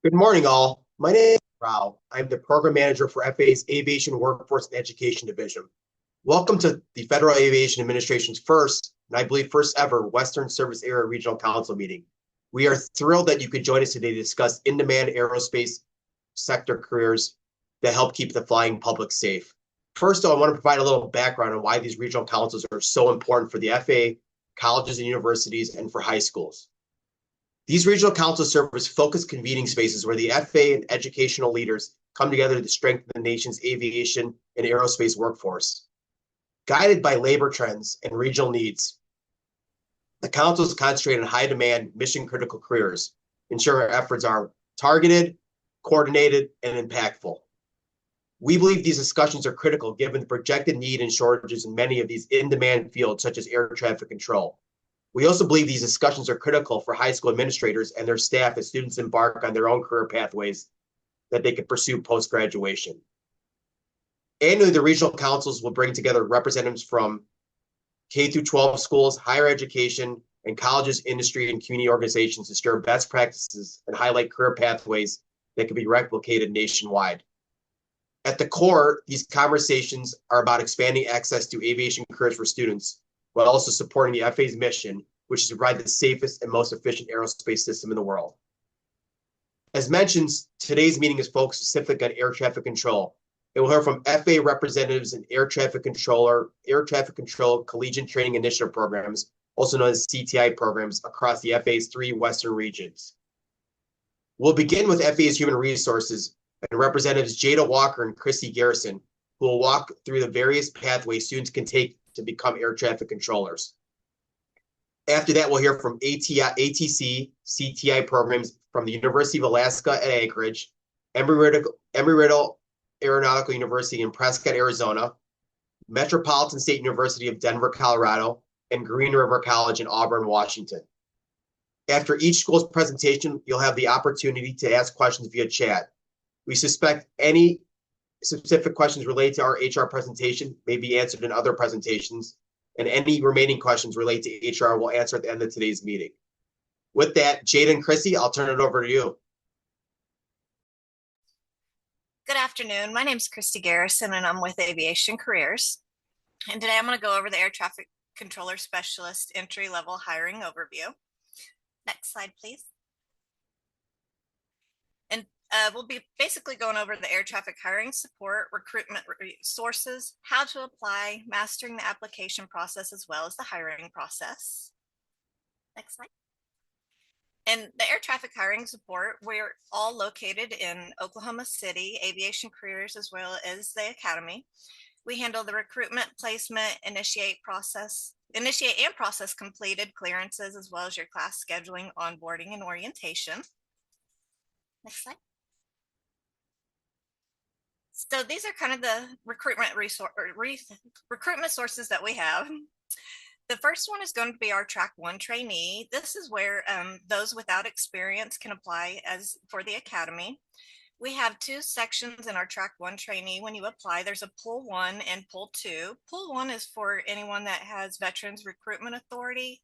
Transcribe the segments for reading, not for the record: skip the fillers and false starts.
Good morning, all. My name is Rao. I'm the program manager for FAA's Aviation Workforce and Education Division. Welcome to the Federal Aviation Administration's first, and I believe first ever, Western Service Area Regional Council meeting. We are thrilled that you could join us today to discuss in-demand aerospace sector careers that help keep the flying public safe. First, though, I want to provide a little background on why these regional councils are so important for the FAA, colleges and universities, and for high schools. These regional councils serve as focused convening spaces where the FAA and educational leaders come together to strengthen the nation's aviation and aerospace workforce. Guided by labor trends and regional needs, the councils concentrate on high-demand, mission-critical careers, ensuring our efforts are targeted, coordinated, and impactful. We believe these discussions are critical given the projected need and shortages in many of these in-demand fields, such as air traffic control. We also believe these discussions are critical for high school administrators and their staff as students embark on their own career pathways that they can pursue post-graduation. Annually, the regional councils will bring together representatives from K through 12 schools, higher education, and colleges, industry, and community organizations to share best practices and highlight career pathways that can be replicated nationwide. At the core, these conversations are about expanding access to aviation careers for students, while also supporting the FAA's mission, which is to provide the safest and most efficient aerospace system in the world. As mentioned, today's meeting is focused specifically on air traffic control. It will hear from FAA representatives and Air Traffic Control Collegiate Training Initiative programs, also known as ECTI programs, across the FAA's 3 Western regions. We'll begin with FAA's Human Resources and Representatives Jada Walker and Christy Garrison, who will walk through the various pathways students can take to become air traffic controllers. After that, we'll hear from ATC, CTI programs from the University of Alaska at Anchorage, Embry-Riddle Aeronautical University in Prescott, Arizona, Metropolitan State University of Denver, Colorado, and Green River College in Auburn, Washington. After each school's presentation, you'll have the opportunity to ask questions via chat. We suspect any specific questions related to our HR presentation may be answered in other presentations, and any remaining questions related to HR will answer at the end of today's meeting. With that, Jada and Chrissy, I'll turn it over to you. Good afternoon. My name is Christy Garrison, and I'm with Aviation Careers. And today I'm going to go over the Air Traffic Controller Specialist entry-level hiring overview. Next slide, please. And we'll be basically going over the air traffic hiring support, recruitment resources, how to apply, mastering the application process, as well as the hiring process. Next slide. And the air traffic hiring support, we're all located in Oklahoma City, Aviation Careers, as well as the Academy. We handle the recruitment, placement, initiate and process completed clearances, as well as your class scheduling, onboarding, and orientation. Next slide. So these are kind of the recruitment sources that we have. The first one is going to be our Track 1 trainee. This is where those without experience can apply as for the Academy. We have 2 sections in our Track 1 trainee. When you apply, there's a Pool 1 and Pool 2. Pool 1 is for anyone that has Veterans Recruitment Authority,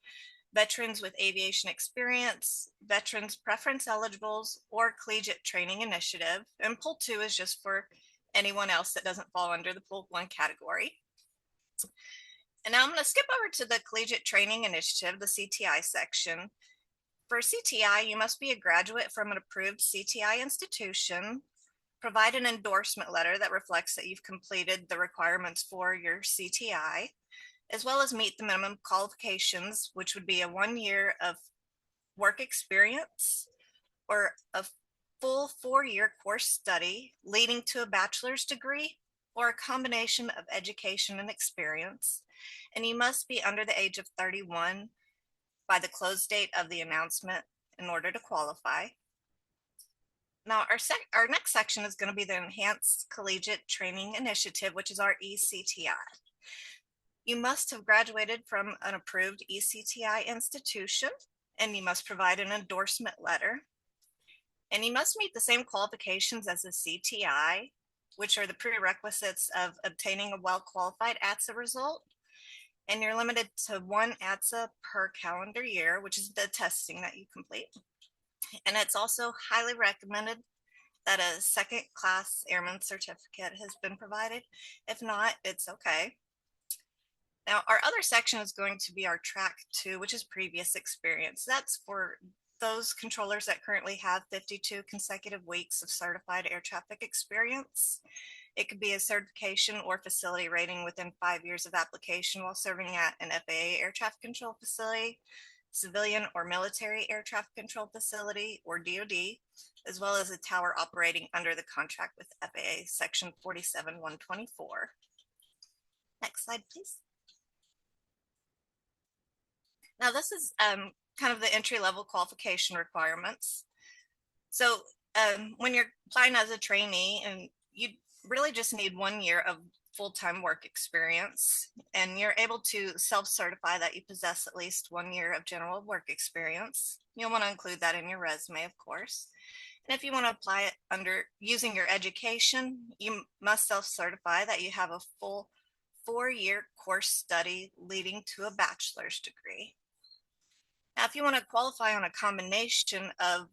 veterans with aviation experience, veterans preference eligibles, or Collegiate Training Initiative. And Pool 2 is just for anyone else that doesn't fall under the Pool 1 category. And now I'm going to skip over to the Collegiate Training Initiative, the CTI section. For CTI, you must be a graduate from an approved CTI institution, provide an endorsement letter that reflects that you've completed the requirements for your CTI, as well as meet the minimum qualifications, which would be a 1 year of work experience or a full 4-year course study leading to a bachelor's degree or a combination of education and experience. And you must be under the age of 31 by the close date of the announcement in order to qualify. Now, our next section is going to be the Enhanced Collegiate Training Initiative, which is our ECTI. You must have graduated from an approved ECTI institution, and you must provide an endorsement letter. And you must meet the same qualifications as a CTI, which are the prerequisites of obtaining a well-qualified ATSA result. And you're limited to 1 ATSA per calendar year, which is the testing that you complete. And it's also highly recommended that a second class airman certificate has been provided. If not, it's okay. Now, our other section is going to be our track 2, which is previous experience. That's for those controllers that currently have 52 consecutive weeks of certified air traffic experience. It could be a certification or facility rating within 5 years of application while serving at an FAA air traffic control facility, civilian or military air traffic control facility, or DoD, as well as a tower operating under the contract with FAA Section 47124. Next slide, please. Now, this is kind of the entry-level qualification requirements. So when you're applying as a trainee, and you really just need 1 year of full-time work experience, and you're able to self-certify that you possess at least 1 year of general work experience. You'll want to include that in your resume, of course. And if you want to apply it under using your education, you must self-certify that you have a full 4-year course study leading to a bachelor's degree. Now, if you want to qualify on a combination of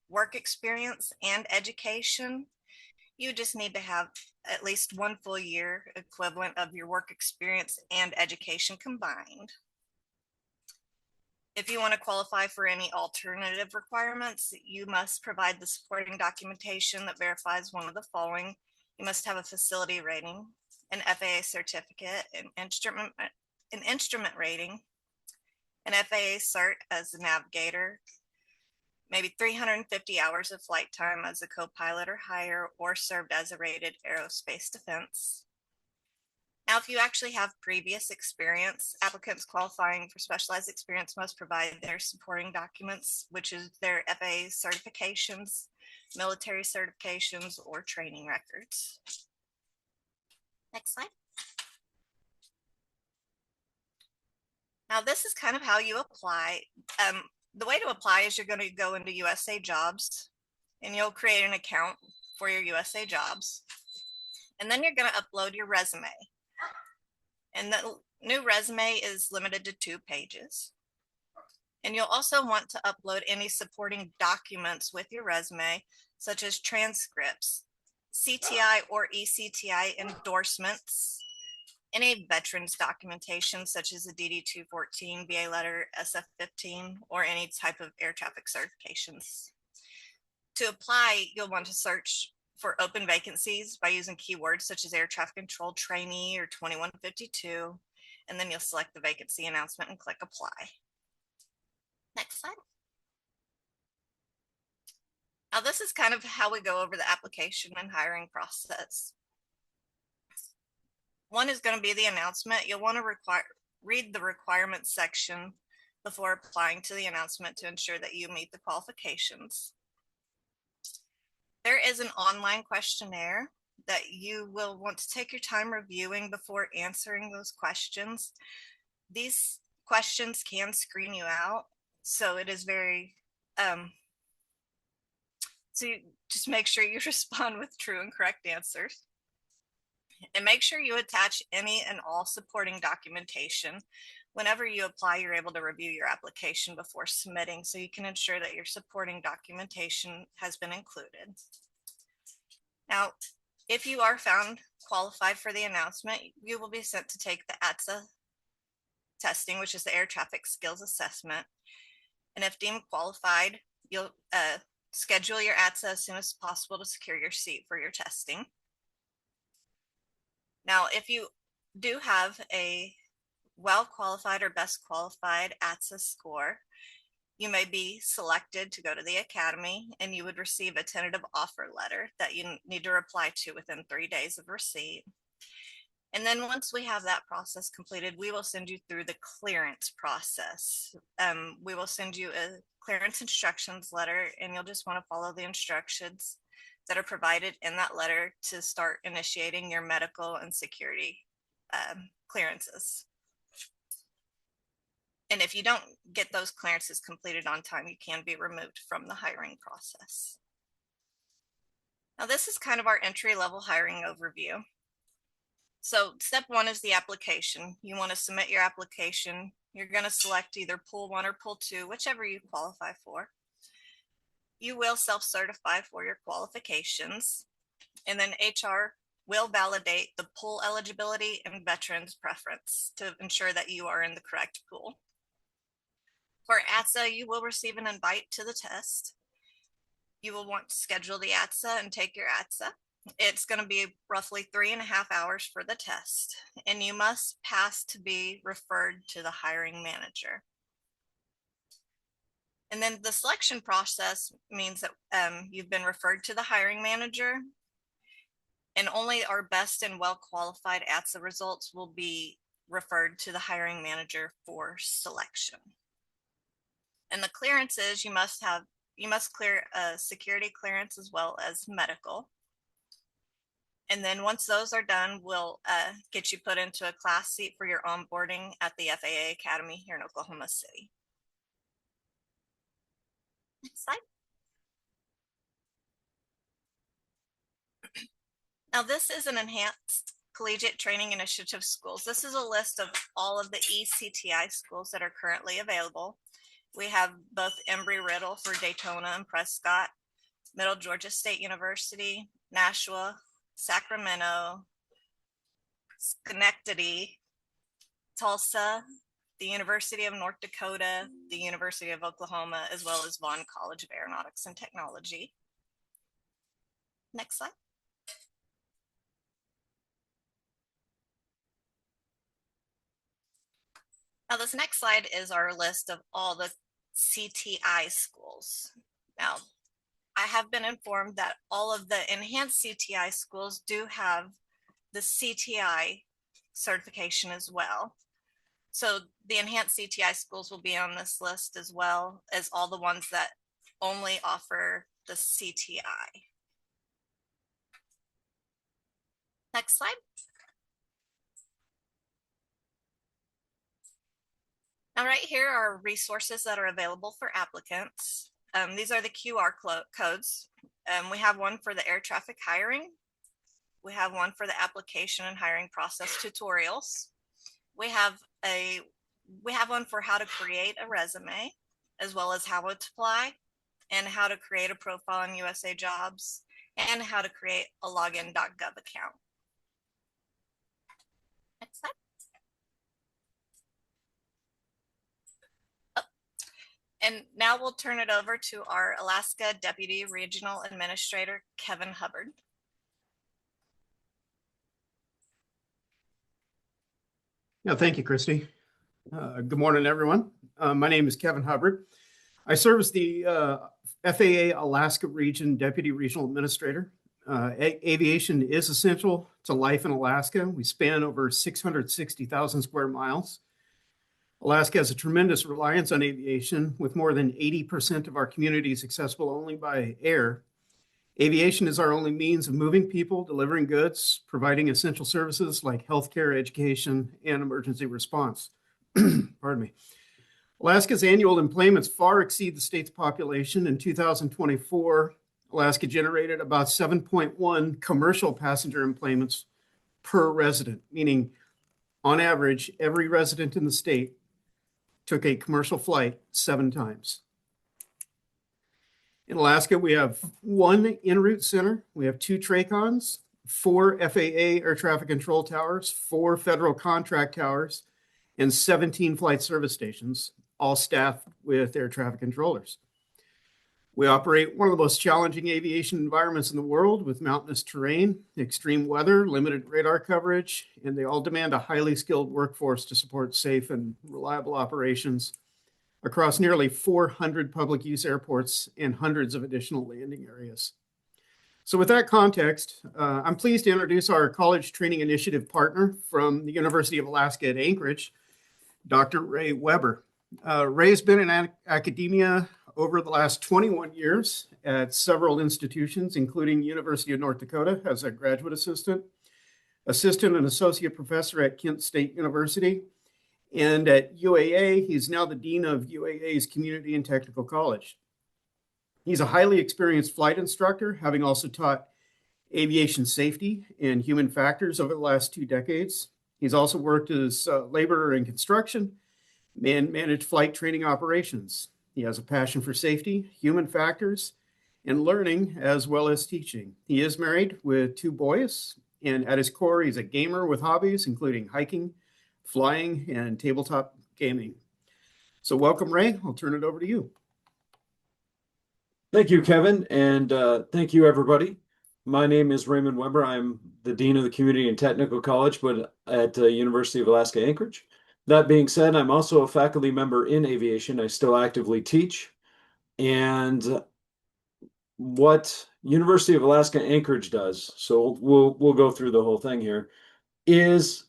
work experience and education, you just need to have at least 1 full year equivalent of your work experience and education combined. If you want to qualify for any alternative requirements, you must provide the supporting documentation that verifies one of the following. You must have a facility rating, an FAA certificate, an instrument rating, an FAA cert as a navigator, maybe 350 hours of flight time as a co-pilot or higher, or served as a rated aerospace defense. Now, if you actually have previous experience, applicants qualifying for specialized experience must provide their supporting documents, which is their FAA certifications, military certifications, or training records. Next slide. Now, this is kind of how you apply. The way to apply is you're going to go into USA Jobs, and you'll create an account for your USA Jobs. And then you're going to upload your resume. And the new resume is limited to 2 pages. And you'll also want to upload any supporting documents with your resume, such as transcripts, CTI or ECTI endorsements, any veterans documentation such as a DD-214, VA letter, SF-15, or any type of air traffic certifications. To apply, you'll want to search for open vacancies by using keywords such as air traffic control trainee or 2152, and then you'll select the vacancy announcement and click apply. Next slide. Now, this is kind of how we go over the application and hiring process. One is going to be the announcement. You'll want to read the requirements section before applying to the announcement to ensure that you meet the qualifications. There is an online questionnaire that you will want to take your time reviewing before answering those questions. These questions can screen you out, so it is very, so you just make sure you respond with true and correct answers. And make sure you attach any and all supporting documentation. Whenever you apply, you're able to review your application before submitting, so you can ensure that your supporting documentation has been included. Now, if you are found qualified for the announcement, you will be sent to take the ATSA testing, which is the Air Traffic Skills Assessment. And if deemed qualified, you'll schedule your ATSA as soon as possible to secure your seat for your testing. Now, if you do have a well-qualified or best qualified ATSA score, you may be selected to go to the academy, and you would receive a tentative offer letter that you need to reply to within 3 days of receipt. And then once we have that process completed, we will send you through the clearance process. We will send you a clearance instructions letter, and you'll just want to follow the instructions that are provided in that letter to start initiating your medical and security clearances. And if you don't get those clearances completed on time, you can be removed from the hiring process. Now, this is kind of our entry-level hiring overview. So step 1 is the application. You want to submit your application. You're going to select either pool 1 or pool 2, whichever you qualify for. You will self-certify for your qualifications, and then HR will validate the pool eligibility and veterans preference to ensure that you are in the correct pool. For ATSA, you will receive an invite to the test. You will want to schedule the ATSA and take your ATSA. It's going to be roughly 3.5 hours for the test, and you must pass to be referred to the hiring manager. And then the selection process means that you've been referred to the hiring manager, and only our best and well-qualified ATSA results will be referred to the hiring manager for selection. And the clearances, you must clear a security clearance as well as medical. And then once those are done, we'll get you put into a class seat for your onboarding at the FAA Academy here in Oklahoma City. Next slide. Now this is an Enhanced Collegiate Training Initiative schools. This is a list of all of the ECTI schools that are currently available. We have both Embry-Riddle for Daytona and Prescott, Middle Georgia State University, Nashua, Sacramento, Schenectady, Tulsa, the University of North Dakota, the University of Oklahoma, as well as Vaughn College of Aeronautics and Technology. Next slide. Now this next slide is our list of all the CTI schools. Now, I have been informed that all of the enhanced CTI schools do have the CTI certification as well. So the enhanced CTI schools will be on this list as well as all the ones that only offer the CTI. Next slide. Now right here are resources that are available for applicants. These are the QR codes. We have one for the air traffic hiring. We have one for the application and hiring process tutorials. We have one for how to create a resume, as well as how to apply and how to create a profile on USA Jobs and how to create a login.gov account. Next slide. And now we'll turn it over to our Alaska Deputy Regional Administrator, Kevin Hubbard. Yeah, thank you, Christy. Good morning, everyone. My name is Kevin Hubbard. I serve as the FAA Alaska Region Deputy Regional Administrator. Aviation is essential to life in Alaska. We span over 660,000 square miles. Alaska has a tremendous reliance on aviation, with more than 80% of our communities accessible only by air. Aviation is our only means of moving people, delivering goods, providing essential services like healthcare, education, and emergency response. Pardon me. Alaska's annual employments far exceed the state's population. In 2024, Alaska generated about 7.1 commercial passenger employments per resident, meaning on average, every resident in the state took a commercial flight 7 times. In Alaska, we have 1 en route center. We have 2 TRACONs, 4 FAA air traffic control towers, 4 federal contract towers, and 17 flight service stations, all staffed with air traffic controllers. We operate one of the most challenging aviation environments in the world, with mountainous terrain, extreme weather, limited radar coverage, and they all demand a highly skilled workforce to support safe and reliable operations across nearly 400 public use airports and hundreds of additional landing areas. So with that context, I'm pleased to introduce our College Training Initiative partner from the University of Alaska at Anchorage, Dr. Ray Weber. Ray has been in academia over the last 21 years at several institutions, including University of North Dakota as a graduate assistant and associate professor at Kent State University. And at UAA, he's now the dean of UAA's Community and Technical College. He's a highly experienced flight instructor, having also taught aviation safety and human factors over the last 2 decades. He's also worked as laborer in construction and managed flight training operations. He has a passion for safety, human factors, and learning as well as teaching. He is married with 2 boys, and at his core, he's a gamer with hobbies, including hiking, flying, and tabletop gaming. So welcome, Ray. I'll turn it over to you. Thank you, Kevin, and thank you, everybody. My name is Raymond Weber. I'm the Dean of the Community and Technical College, but at the University of Alaska Anchorage. That being said, I'm also a faculty member in aviation. I still actively teach. And what University of Alaska Anchorage does, so we'll go through the whole thing here, is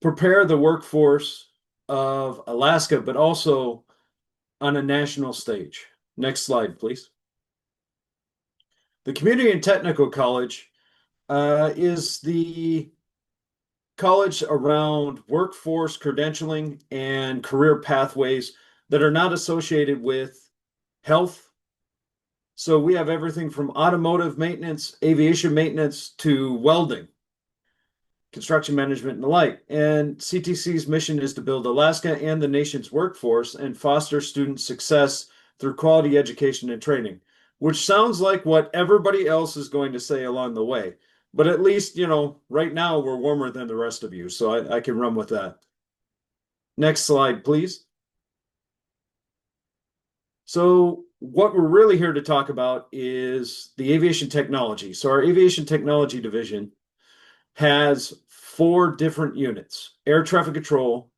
prepare the workforce of Alaska, but also on a national stage. Next slide, please. The Community and Technical College is the college around workforce credentialing and career pathways that are not associated with health. So we have everything from automotive maintenance, aviation maintenance, to welding, construction management, and the like. And CTC's mission is to build Alaska and the nation's workforce and foster student success through quality education and training, which sounds like what everybody else is going to say along the way. But at least, right now we're warmer than the rest of you, so I can run with that. Next slide, please. So what we're really here to talk about is the aviation technology. So our aviation technology division has 4 different units: air traffic control,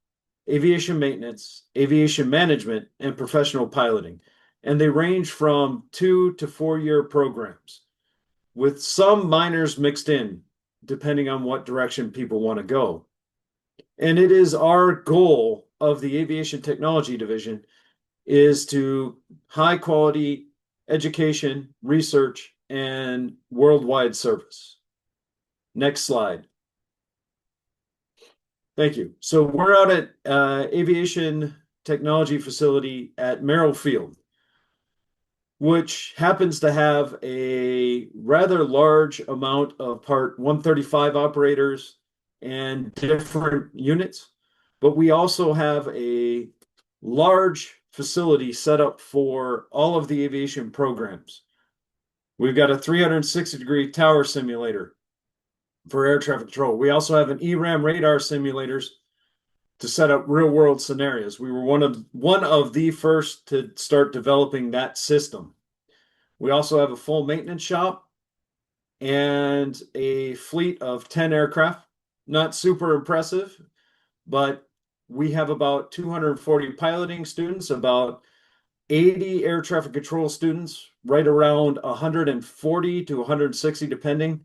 aviation maintenance, aviation management, and professional piloting. And they range from 2 to 4-year programs, with some minors mixed in, depending on what direction people want to go. And it is our goal of the aviation technology division is to high quality education, research, and worldwide service. Next slide. Thank you. So we're out at Aviation Technology Facility at Merrill Field, which happens to have a rather large amount of Part 135 operators and different units. But we also have a large facility set up for all of the aviation programs. We've got a 360-degree tower simulator for air traffic control. We also have an ERAM radar simulators to set up real-world scenarios. We were one of the first to start developing that system. We also have a full maintenance shop and a fleet of 10 aircraft. Not super impressive, but we have about 240 piloting students, about 80 air traffic control students, right around 140 to 160, depending,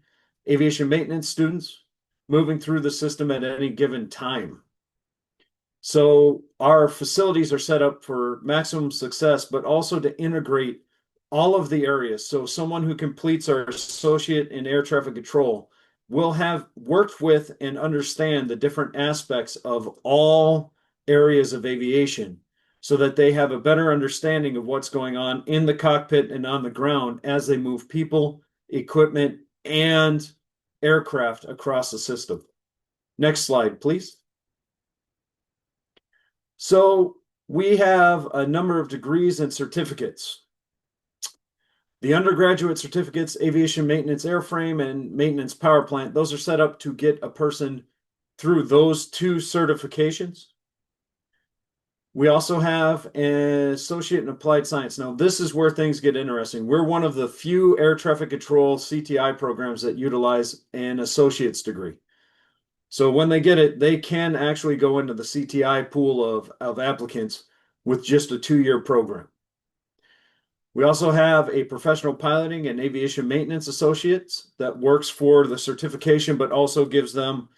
aviation maintenance students moving through the system at any given time. So our facilities are set up for maximum success, but also to integrate all of the areas. So someone who completes our associate in air traffic control will have worked with and understand the different aspects of all areas of aviation so that they have a better understanding of what's going on in the cockpit and on the ground as they move people, equipment, and aircraft across the system. Next slide, please. So we have a number of degrees and certificates. The undergraduate certificates, aviation maintenance airframe and maintenance power plant, those are set up to get a person through those 2 certifications. We also have an associate in applied science. Now, this is where things get interesting. We're one of the few air traffic control CTI programs that utilize an associate's degree. So when they get it, they can actually go into the CTI pool of applicants with just a 2-year program. We also have a professional piloting and aviation maintenance associates that works for the certification, but also gives them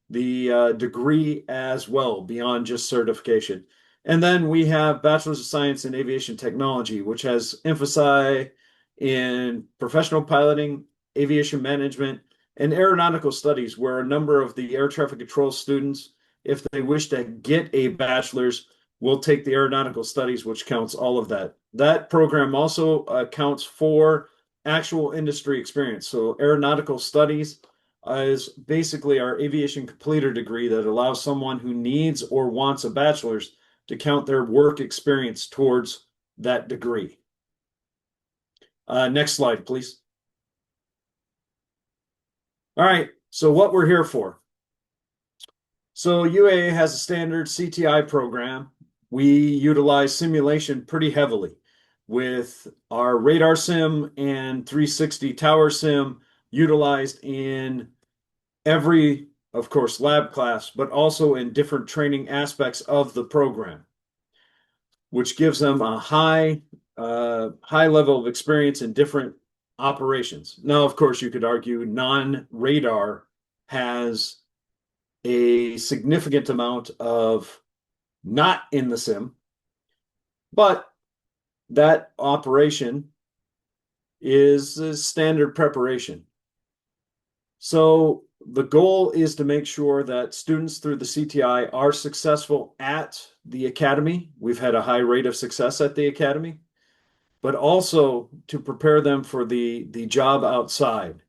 the degree as well beyond just certification. And then we have Bachelor's of Science in Aviation Technology, which has emphasis in professional piloting, aviation management, and aeronautical studies, where a number of the air traffic control students, if they wish to get a bachelor's, will take the aeronautical studies, which counts all of that. That program also counts for actual industry experience. So aeronautical studies is basically our aviation completer degree that allows someone who needs or wants a bachelor's to count their work experience towards that degree. Next slide, please. All right, so what we're here for. So UA has a standard CTI program. We utilize simulation pretty heavily with our radar sim and 360 tower sim utilized in every, of course, lab class, but also in different training aspects of the program, which gives them a high level of experience in different operations. Now, of course, you could argue non-radar has a significant amount of not in the sim, but that operation is a standard preparation. So the goal is to make sure that students through the CTI are successful at the academy. We've had a high rate of success at the academy, but also to prepare them for the job outside.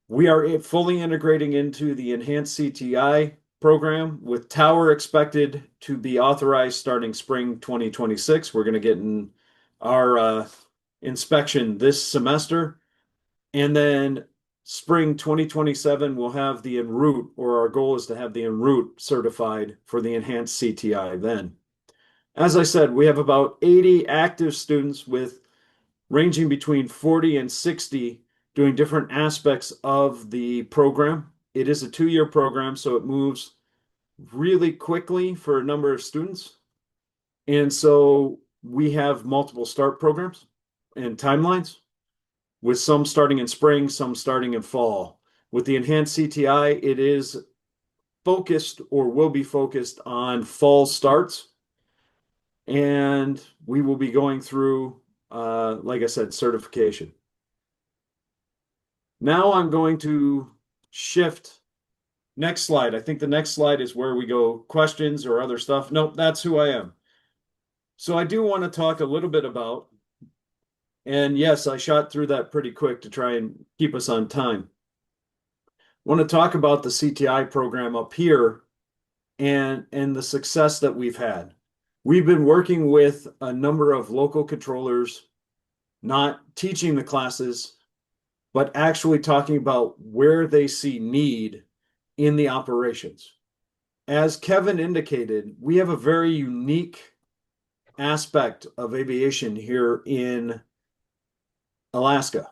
We are fully integrating into the Enhanced CTI program with tower expected to be authorized starting spring 2026. We're going to get in our inspection this semester. And then spring 2027, we'll have the en route, or our goal is to have the en route certified for the Enhanced CTI then. As I said, we have about 80 active students with ranging between 40 and 60 doing different aspects of the program. It is a 2-year program, so it moves really quickly for a number of students. And so we have multiple start programs and timelines, with some starting in spring, some starting in fall. With the Enhanced CTI, it is focused or will be focused on fall starts. And we will be going through, like I said, certification. Now I'm going to shift. Next slide. I think the next slide is where we go questions or other stuff. Nope, that's who I am. So I do want to talk a little bit about, and yes, I shot through that pretty quick to try and keep us on time. I want to talk about the CTI program up here and the success that we've had. We've been working with a number of local controllers, not teaching the classes, but actually talking about where they see need in the operations. As Kevin indicated, we have a very unique aspect of aviation here in Alaska.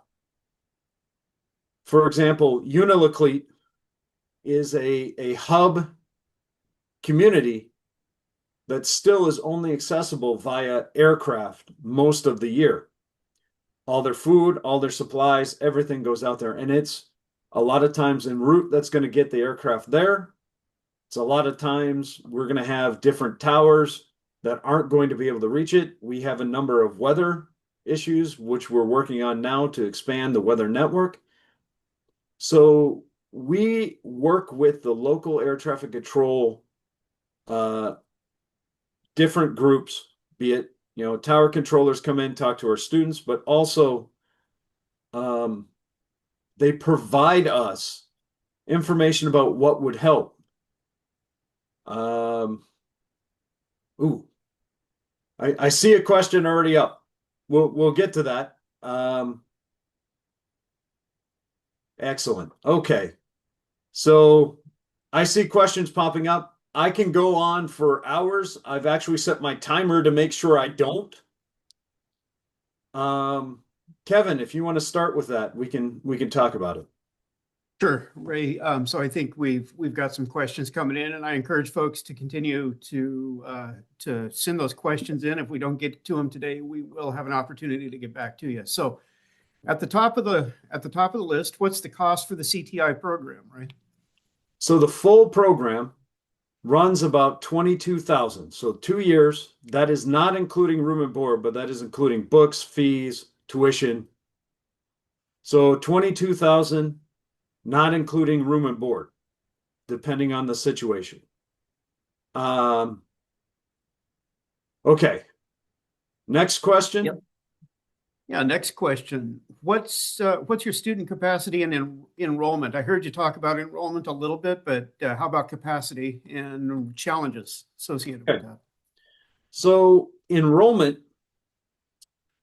For example, Unalakleet is a hub community that still is only accessible via aircraft most of the year. All their food, all their supplies, everything goes out there. And it's a lot of times en route that's going to get the aircraft there. It's a lot of times we're going to have different towers that aren't going to be able to reach it. We have a number of weather issues, which we're working on now to expand the weather network. So we work with the local air traffic control different groups, be it, tower controllers come in, talk to our students, but also they provide us information about what would help. I see a question already up. We'll get to that. Excellent. Okay. So I see questions popping up. I can go on for hours. I've actually set my timer to make sure I don't. Kevin, if you want to start with that, we can talk about it. Sure, Ray. So I think we've got some questions coming in, and I encourage folks to continue to send those questions in. If we don't get to them today, we will have an opportunity to get back to you. So at the top of the list, what's the cost for the CTI program, right? So the full program runs about $22,000. So 2 years. That is not including room and board, but that is including books, fees, tuition. So $22,000, not including room and board, depending on the situation. Okay. Next question. Yep. Yeah, next question. What's your student capacity and enrollment? I heard you talk about enrollment a little bit, but how about capacity and challenges associated with that? So enrollment,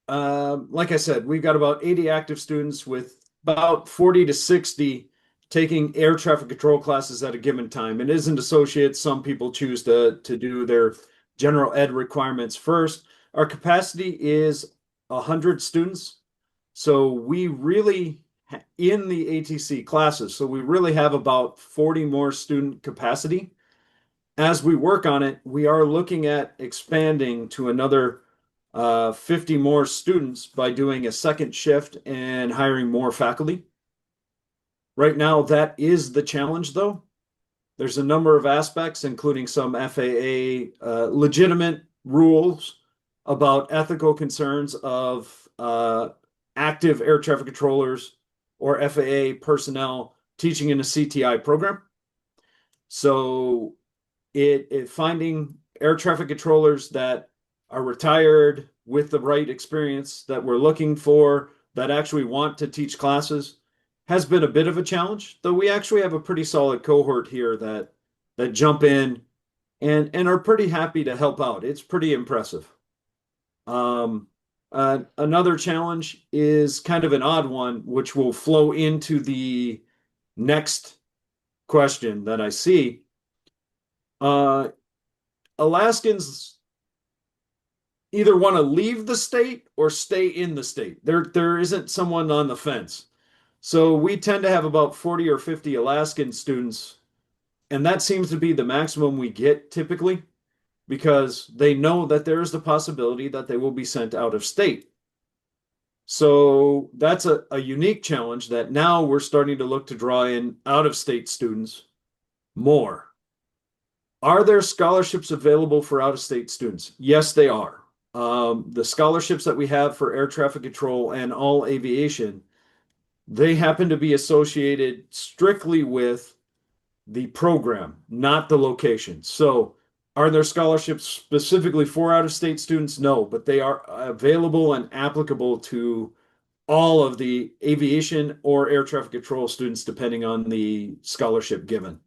like I said, we've got about 80 active students with about 40 to 60 taking air traffic control classes at a given time. It isn't associates. Some people choose to do their general ed requirements first. Our capacity is 100 students. So we really, in the ATC classes, so we really have about 40 more student capacity. As we work on it, we are looking at expanding to another 50 more students by doing a second shift and hiring more faculty. Right now, that is the challenge, though. There's a number of aspects, including some FAA legitimate rules about ethical concerns of active air traffic controllers or FAA personnel teaching in a CTI program. So finding air traffic controllers that are retired with the right experience that we're looking for, that actually want to teach classes, has been a bit of a challenge, though we actually have a pretty solid cohort here that jump in and are pretty happy to help out. It's pretty impressive. Another challenge is kind of an odd one, which will flow into the next question that I see. Alaskans either want to leave the state or stay in the state. There isn't someone on the fence. So we tend to have about 40 or 50 Alaskan students, and that seems to be the maximum we get typically, because they know that there is the possibility that they will be sent out of state. So that's a unique challenge that now we're starting to look to draw in out of state students more. Are there scholarships available for out of state students? Yes, they are. The scholarships that we have for air traffic control and all aviation, they happen to be associated strictly with the program, not the location. So are there scholarships specifically for out-of-state students? No, but they are available and applicable to all of the aviation or air traffic control students, depending on the scholarship given.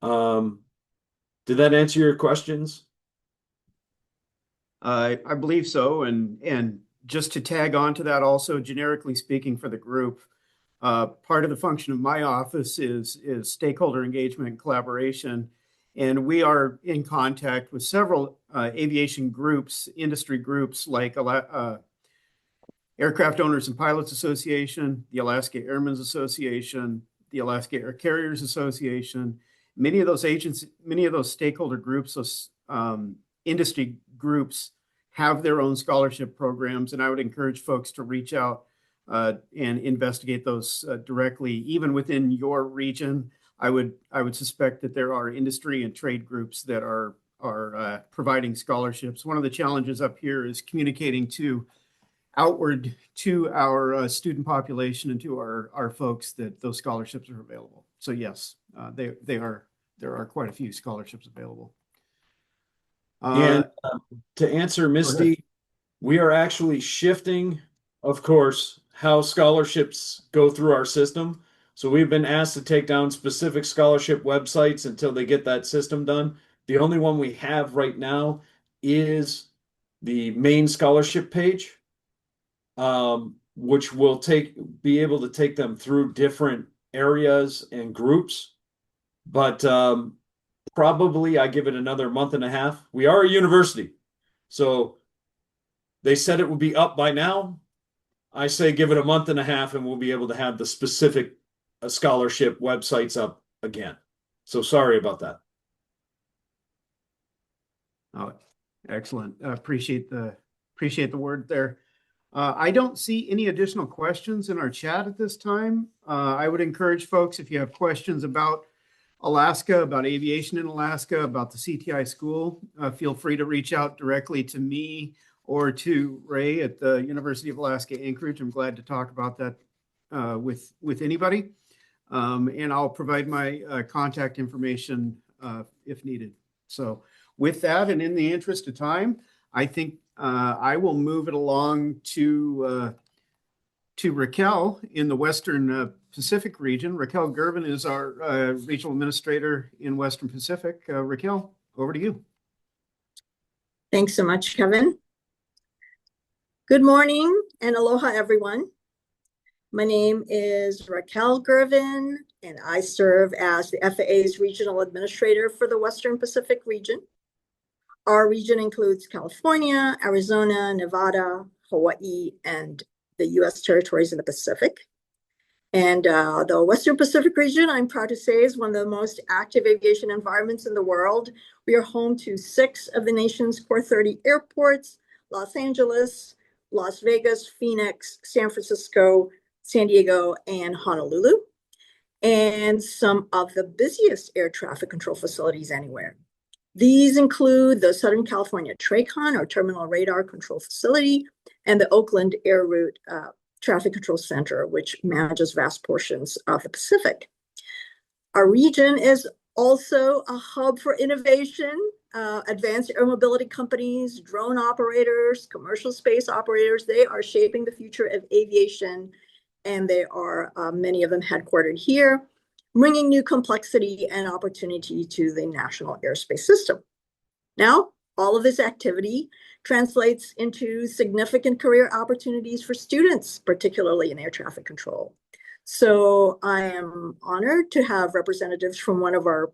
Did that answer your questions? I believe so. And just to tag on to that also, generically speaking for the group, part of the function of my office is stakeholder engagement and collaboration. And we are in contact with several aviation groups, industry groups like Aircraft Owners and Pilots Association, the Alaska Airmen's Association, the Alaska Air Carriers Association. Many of those stakeholder groups, those industry groups have their own scholarship programs. And I would encourage folks to reach out and investigate those directly, even within your region. I would suspect that there are industry and trade groups that are providing scholarships. One of the challenges up here is communicating outward to our student population and to our folks that those scholarships are available. So yes, there are quite a few scholarships available. And to answer Misty, we are actually shifting, of course, how scholarships go through our system. So we've been asked to take down specific scholarship websites until they get that system done. The only one we have right now is the main scholarship page, which will be able to take them through different areas and groups. But probably I give it another month and a half. We are a university, so they said it would be up by now. I say give it a month and a half and we'll be able to have the specific scholarship websites up again. So sorry about that. Oh, excellent. Appreciate the word there. I don't see any additional questions in our chat at this time. I would encourage folks, if you have questions about Alaska, about aviation in Alaska, about the CTI school, feel free to reach out directly to me or to Ray at the University of Alaska Anchorage. I'm glad to talk about that with anybody. And I'll provide my contact information if needed. So with that, and in the interest of time, I think I will move it along to Raquel in the Western Pacific region. Raquel Gervin is our regional administrator in Western Pacific. Raquel, over to you. Thanks so much, Kevin. Good morning and aloha, everyone. My name is Raquel Gervin, and I serve as the FAA's Regional Administrator for the Western Pacific region. Our region includes California, Arizona, Nevada, Hawaii, and the U.S. territories in the Pacific. And the Western Pacific region, I'm proud to say, is one of the most active aviation environments in the world. We are home to 6 of the nation's core 30 airports: Los Angeles, Las Vegas, Phoenix, San Francisco, San Diego, and Honolulu, and some of the busiest air traffic control facilities anywhere. These include the Southern California TRACON, or Terminal Radar Control Facility, and the Oakland Air Route Traffic Control Center, which manages vast portions of the Pacific. Our region is also a hub for innovation. Advanced air mobility companies, drone operators, commercial space operators, they are shaping the future of aviation, and they are many of them headquartered here, bringing new complexity and opportunity to the national airspace system. Now, all of this activity translates into significant career opportunities for students, particularly in air traffic control. So I am honored to have representatives from one of our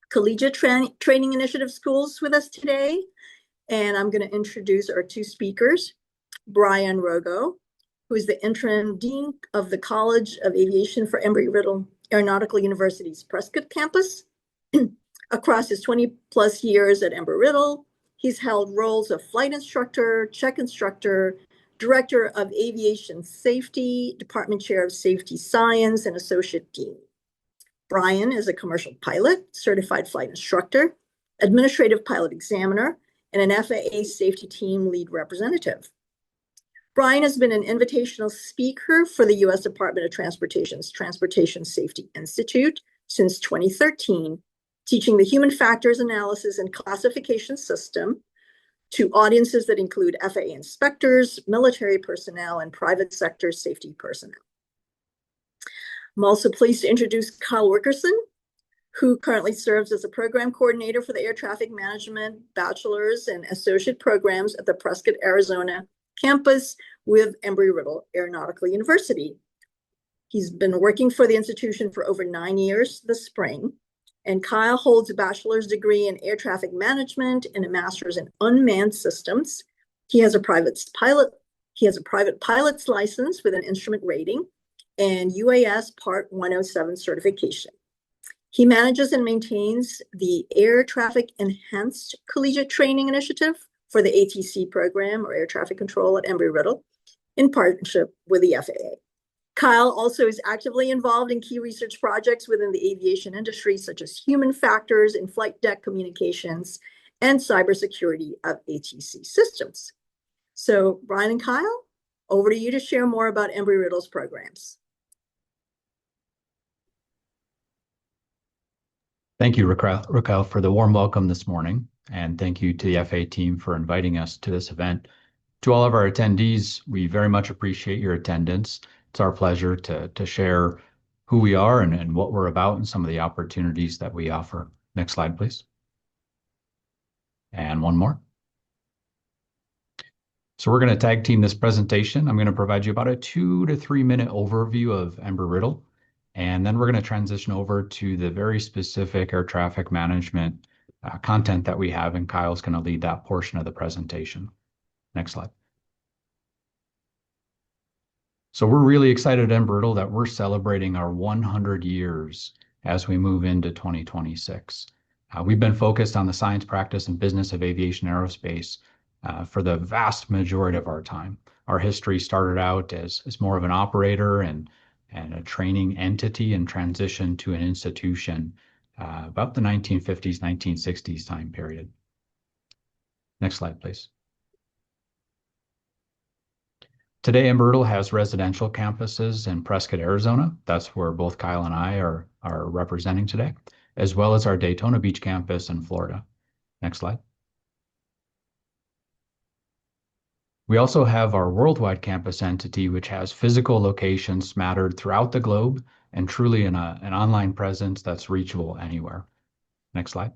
collegiate training initiative schools with us today. And I'm going to introduce our 2 speakers, Brian Rogo, who is the interim dean of the College of Aviation for Embry-Riddle Aeronautical University's Prescott campus. Across his 20-plus years at Embry-Riddle, he's held roles of flight instructor, check instructor, director of aviation safety, department chair of safety science, and associate dean. Brian is a commercial pilot, certified flight instructor, administrative pilot examiner, and an FAA safety team lead representative. Brian has been an invitational speaker for the U.S. Department of Transportation's Transportation Safety Institute since 2013, teaching the human factors analysis and classification system to audiences that include FAA inspectors, military personnel, and private sector safety personnel. I'm also pleased to introduce Kyle Wickerson, who currently serves as a program coordinator for the Air Traffic Management Bachelor's and Associate programs at the Prescott, Arizona campus with Embry-Riddle Aeronautical University. He's been working for the institution for over 9 years this spring, and Kyle holds a bachelor's degree in air traffic management and a master's in unmanned systems. He has a private pilot's license with an instrument rating and UAS Part 107 certification. He manages and maintains the Air Traffic Enhanced Collegiate Training Initiative for the ATC program, or air traffic control, at Embry-Riddle in partnership with the FAA. Kyle also is actively involved in key research projects within the aviation industry, such as human factors in flight deck communications and cybersecurity of ATC systems. So Brian and Kyle, over to you to share more about Embry-Riddle's programs. Thank you, Raquel, for the warm welcome this morning. And thank you to the FAA team for inviting us to this event. To all of our attendees, we very much appreciate your attendance. It's our pleasure to share who we are and what we're about and some of the opportunities that we offer. Next slide, please. And one more. So we're going to tag team this presentation. I'm going to provide you about a 2 to 3 minute overview of Embry-Riddle. And then we're going to transition over to the very specific air traffic management content that we have, and Kyle's going to lead that portion of the presentation. Next slide. So we're really excited at Embry-Riddle that we're celebrating our 100 years as we move into 2026. We've been focused on the science, practice, and business of aviation aerospace for the vast majority of our time. Our history started out as more of an operator and a training entity, and transitioned to an institution about the 1950s, 1960s time period. Next slide, please. Today, Embry-Riddle has residential campuses in Prescott, Arizona. That's where both Kyle and I are representing today, as well as our Daytona Beach campus in Florida. Next slide. We also have our worldwide campus entity, which has physical locations smattered throughout the globe and truly an online presence that's reachable anywhere. Next slide.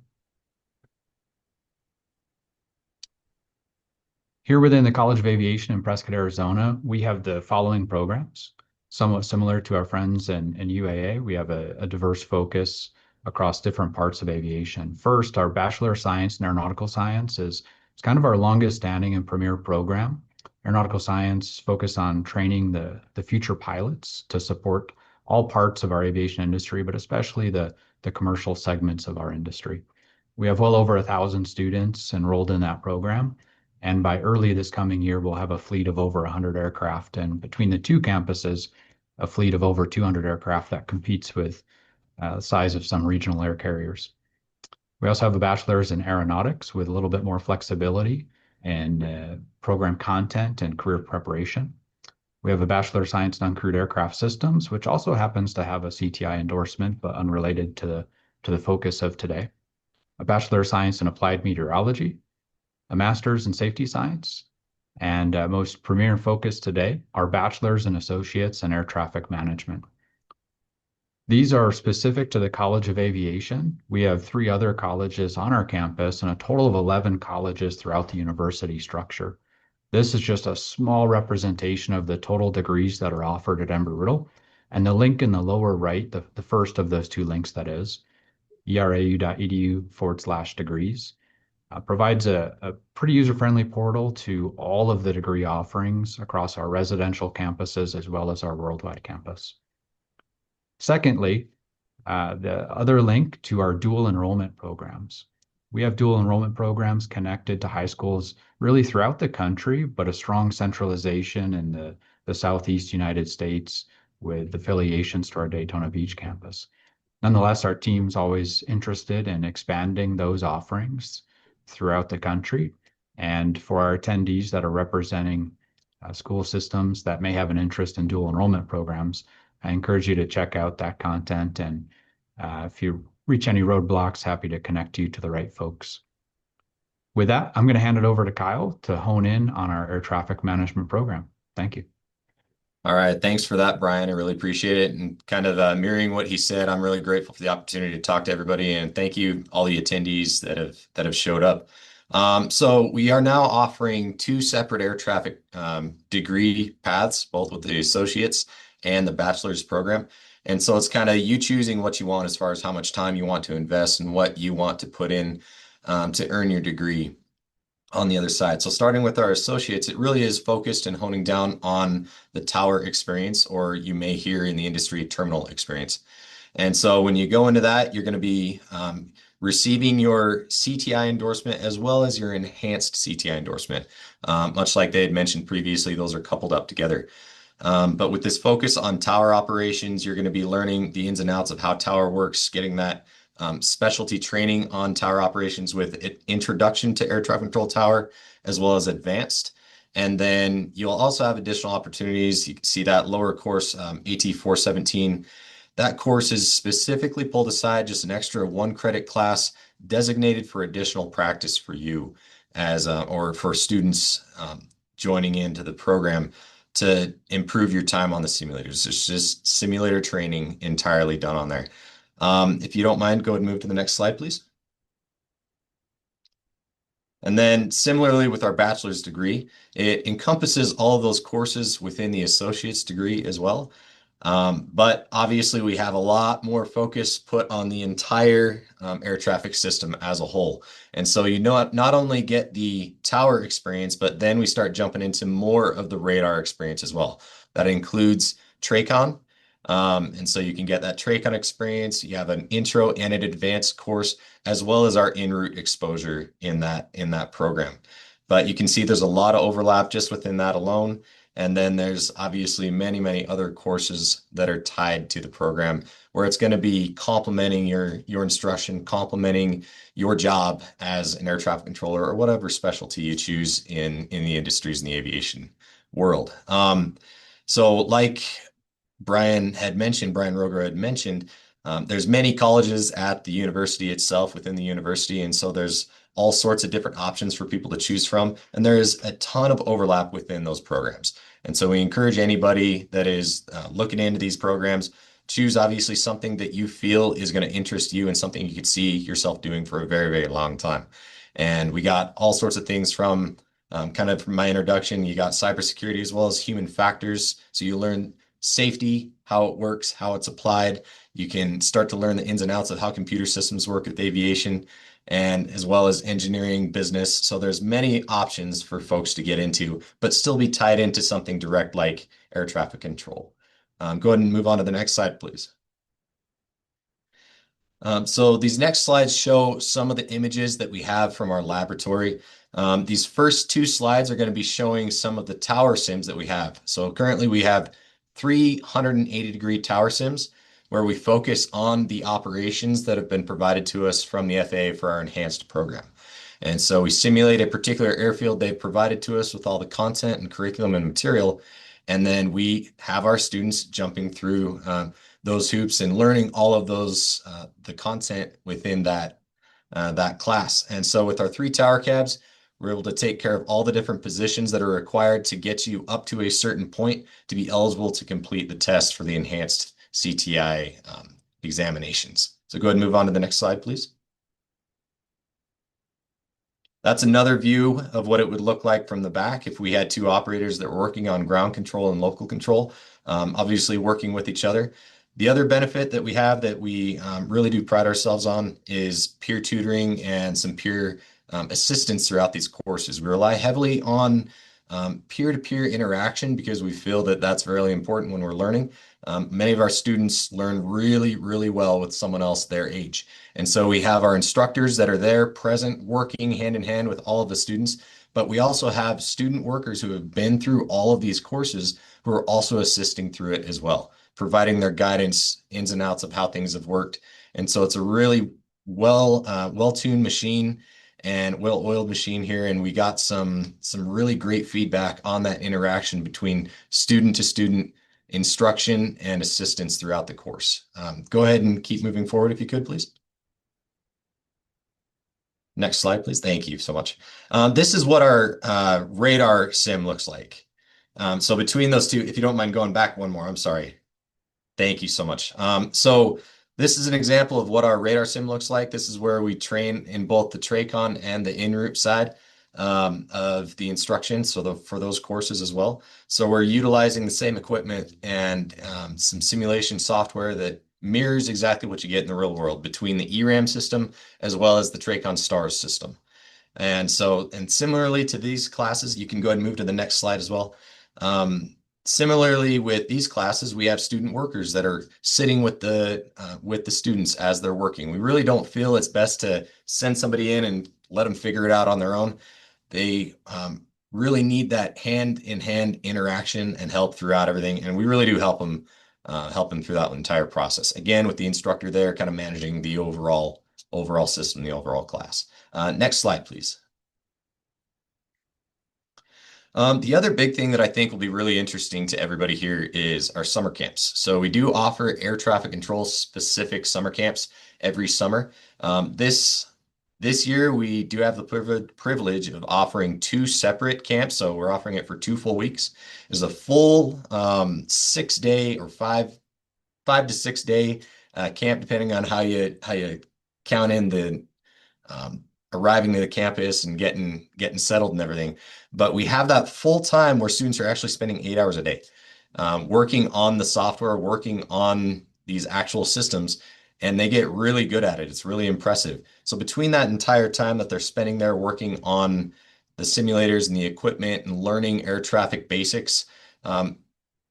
Here within the College of Aviation in Prescott, Arizona, we have the following programs. Somewhat similar to our friends in UAA, we have a diverse focus across different parts of aviation. First, our Bachelor of Science in Aeronautical Science is kind of our longest standing and premier program. Aeronautical Science focus on training the future pilots to support all parts of our aviation industry, but especially the commercial segments of our industry. We have well over 1,000 students enrolled in that program. And by early this coming year, we'll have a fleet of over 100 aircraft. And between the two campuses, a fleet of over 200 aircraft that competes with the size of some regional air carriers. We also have a bachelor's in aeronautics with a little bit more flexibility and program content and career preparation. We have a Bachelor of Science in Uncrewed Aircraft Systems, which also happens to have a CTI endorsement, but unrelated to the focus of today. A Bachelor of Science in Applied Meteorology, a Master's in Safety Science, and most premier focus today, our Bachelor's and Associates in Air Traffic Management. These are specific to the College of Aviation. We have 3 other colleges on our campus and a total of 11 colleges throughout the university structure. This is just a small representation of the total degrees that are offered at Embry-Riddle. And the link in the lower right, the first of those 2 links that is, erau.edu/degrees, provides a pretty user-friendly portal to all of the degree offerings across our residential campuses as well as our worldwide campus. Secondly, the other link to our dual enrollment programs. We have dual enrollment programs connected to high schools really throughout the country, but a strong centralization in the Southeast United States with affiliations to our Daytona Beach campus. Nonetheless, our team's always interested in expanding those offerings throughout the country. And for our attendees that are representing school systems that may have an interest in dual enrollment programs, I encourage you to check out that content. And if you reach any roadblocks, happy to connect you to the right folks. With that, I'm going to hand it over to Kyle to hone in on our air traffic management program. Thank you. All right. Thanks for that, Brian. I really appreciate it. And kind of mirroring what he said, I'm really grateful for the opportunity to talk to everybody. And thank you, all the attendees that have showed up. So we are now offering 2 separate air traffic degree paths, both with the associates and the bachelor's program. And so it's kind of you choosing what you want as far as how much time you want to invest and what you want to put in to earn your degree on the other side. So starting with our associates, it really is focused and honing down on the tower experience, or you may hear in the industry terminal experience. And so when you go into that, you're going to be receiving your CTI endorsement as well as your enhanced CTI endorsement. Much like they had mentioned previously, those are coupled up together. But with this focus on tower operations, you're going to be learning the ins and outs of how tower works, getting that specialty training on tower operations with introduction to air traffic control tower, as well as advanced. And then you'll also have additional opportunities. You can see that lower course, AT 417. That course is specifically pulled aside, just an extra 1 credit class designated for additional practice for you as or for students joining into the program to improve your time on the simulators. It's just simulator training entirely done on there. If you don't mind, go ahead and move to the next slide, please. And then similarly with our bachelor's degree, it encompasses all of those courses within the associate's degree as well. But obviously we have a lot more focus put on the entire air traffic system as a whole. And so you not only get the tower experience, but then we start jumping into more of the radar experience as well. That includes TRACON. And so you can get that TRACON experience. You have an intro and an advanced course, as well as our en route exposure in that program. But you can see there's a lot of overlap just within that alone. And then there's obviously many, many other courses that are tied to the program where it's going to be complementing your instruction, complementing your job as an air traffic controller or whatever specialty you choose in the industries in the aviation world. So like Brian Roger had mentioned, there's many colleges at the university itself within the university. And so there's all sorts of different options for people to choose from. And there is a ton of overlap within those programs. And so we encourage anybody that is looking into these programs, choose obviously something that you feel is going to interest you and something you could see yourself doing for a very, very long time. And we got all sorts of things from Kind of from my introduction, you got cybersecurity as well as human factors. So you learn safety, how it works, how it's applied. You can start to learn the ins and outs of how computer systems work with aviation, and as well as engineering, business. So there's many options for folks to get into, but still be tied into something direct like air traffic control. Go ahead and move on to the next slide, please. So these next slides show some of the images that we have from our laboratory. These first two slides are going to be showing some of the tower sims that we have. So currently we have 380-degree tower sims where we focus on the operations that have been provided to us from the FAA for our enhanced program. And so we simulate a particular airfield they've provided to us with all the content and curriculum and material. And then we have our students jumping through those hoops and learning all of those, the content within that class. And so with our 3 tower cabs, we're able to take care of all the different positions that are required to get you up to a certain point to be eligible to complete the test for the enhanced CTI examinations. So go ahead and move on to the next slide, please. That's another view of what it would look like from the back if we had 2 operators that were working on ground control and local control, obviously working with each other. The other benefit that we have that we really do pride ourselves on is peer tutoring and some peer assistance throughout these courses. We rely heavily on peer-to-peer interaction because we feel that that's really important when we're learning. Many of our students learn really, really well with someone else their age. And so we have our instructors that are there present, working hand in hand with all of the students, but we also have student workers who have been through all of these courses who are also assisting through it as well, providing their guidance, ins and outs of how things have worked. And so it's a really well-tuned machine and well-oiled machine here. And we got some really great feedback on that interaction between student to student, instruction and assistance throughout the course. Go ahead and keep moving forward if you could, please. Next slide, please. Thank you so much. This is what our radar sim looks like. So between those two, if you don't mind going back one more, I'm sorry. Thank you so much. So this is an example of what our radar sim looks like. This is where we train in both the TRACON and the en route side of the instruction, so for those courses as well. So we're utilizing the same equipment and some simulation software that mirrors exactly what you get in the real world between the ERAM system as well as the TRACON STARS system. And similarly to these classes, you can go ahead and move to the next slide as well. Similarly with these classes, we have student workers that are sitting with the students as they're working. We really don't feel it's best to send somebody in and let them figure it out on their own. They really need that hand-in-hand interaction and help throughout everything. And we really do help them through that entire process. Again, with the instructor there kind of managing the overall system, the overall class. Next slide, please. The other big thing that I think will be really interesting to everybody here is our summer camps. So we do offer air traffic control specific summer camps every summer. This year, we do have the privilege of offering 2 separate camps. So we're offering it for 2 full weeks. It's a full 6-day or 5 to 6 day camp, depending on how you count in the arriving to the campus and getting settled and everything. But we have that full time where students are actually spending 8 hours a day working on the software, working on these actual systems, and they get really good at it. It's really impressive. So between that entire time that they're spending there working on the simulators and the equipment and learning air traffic basics,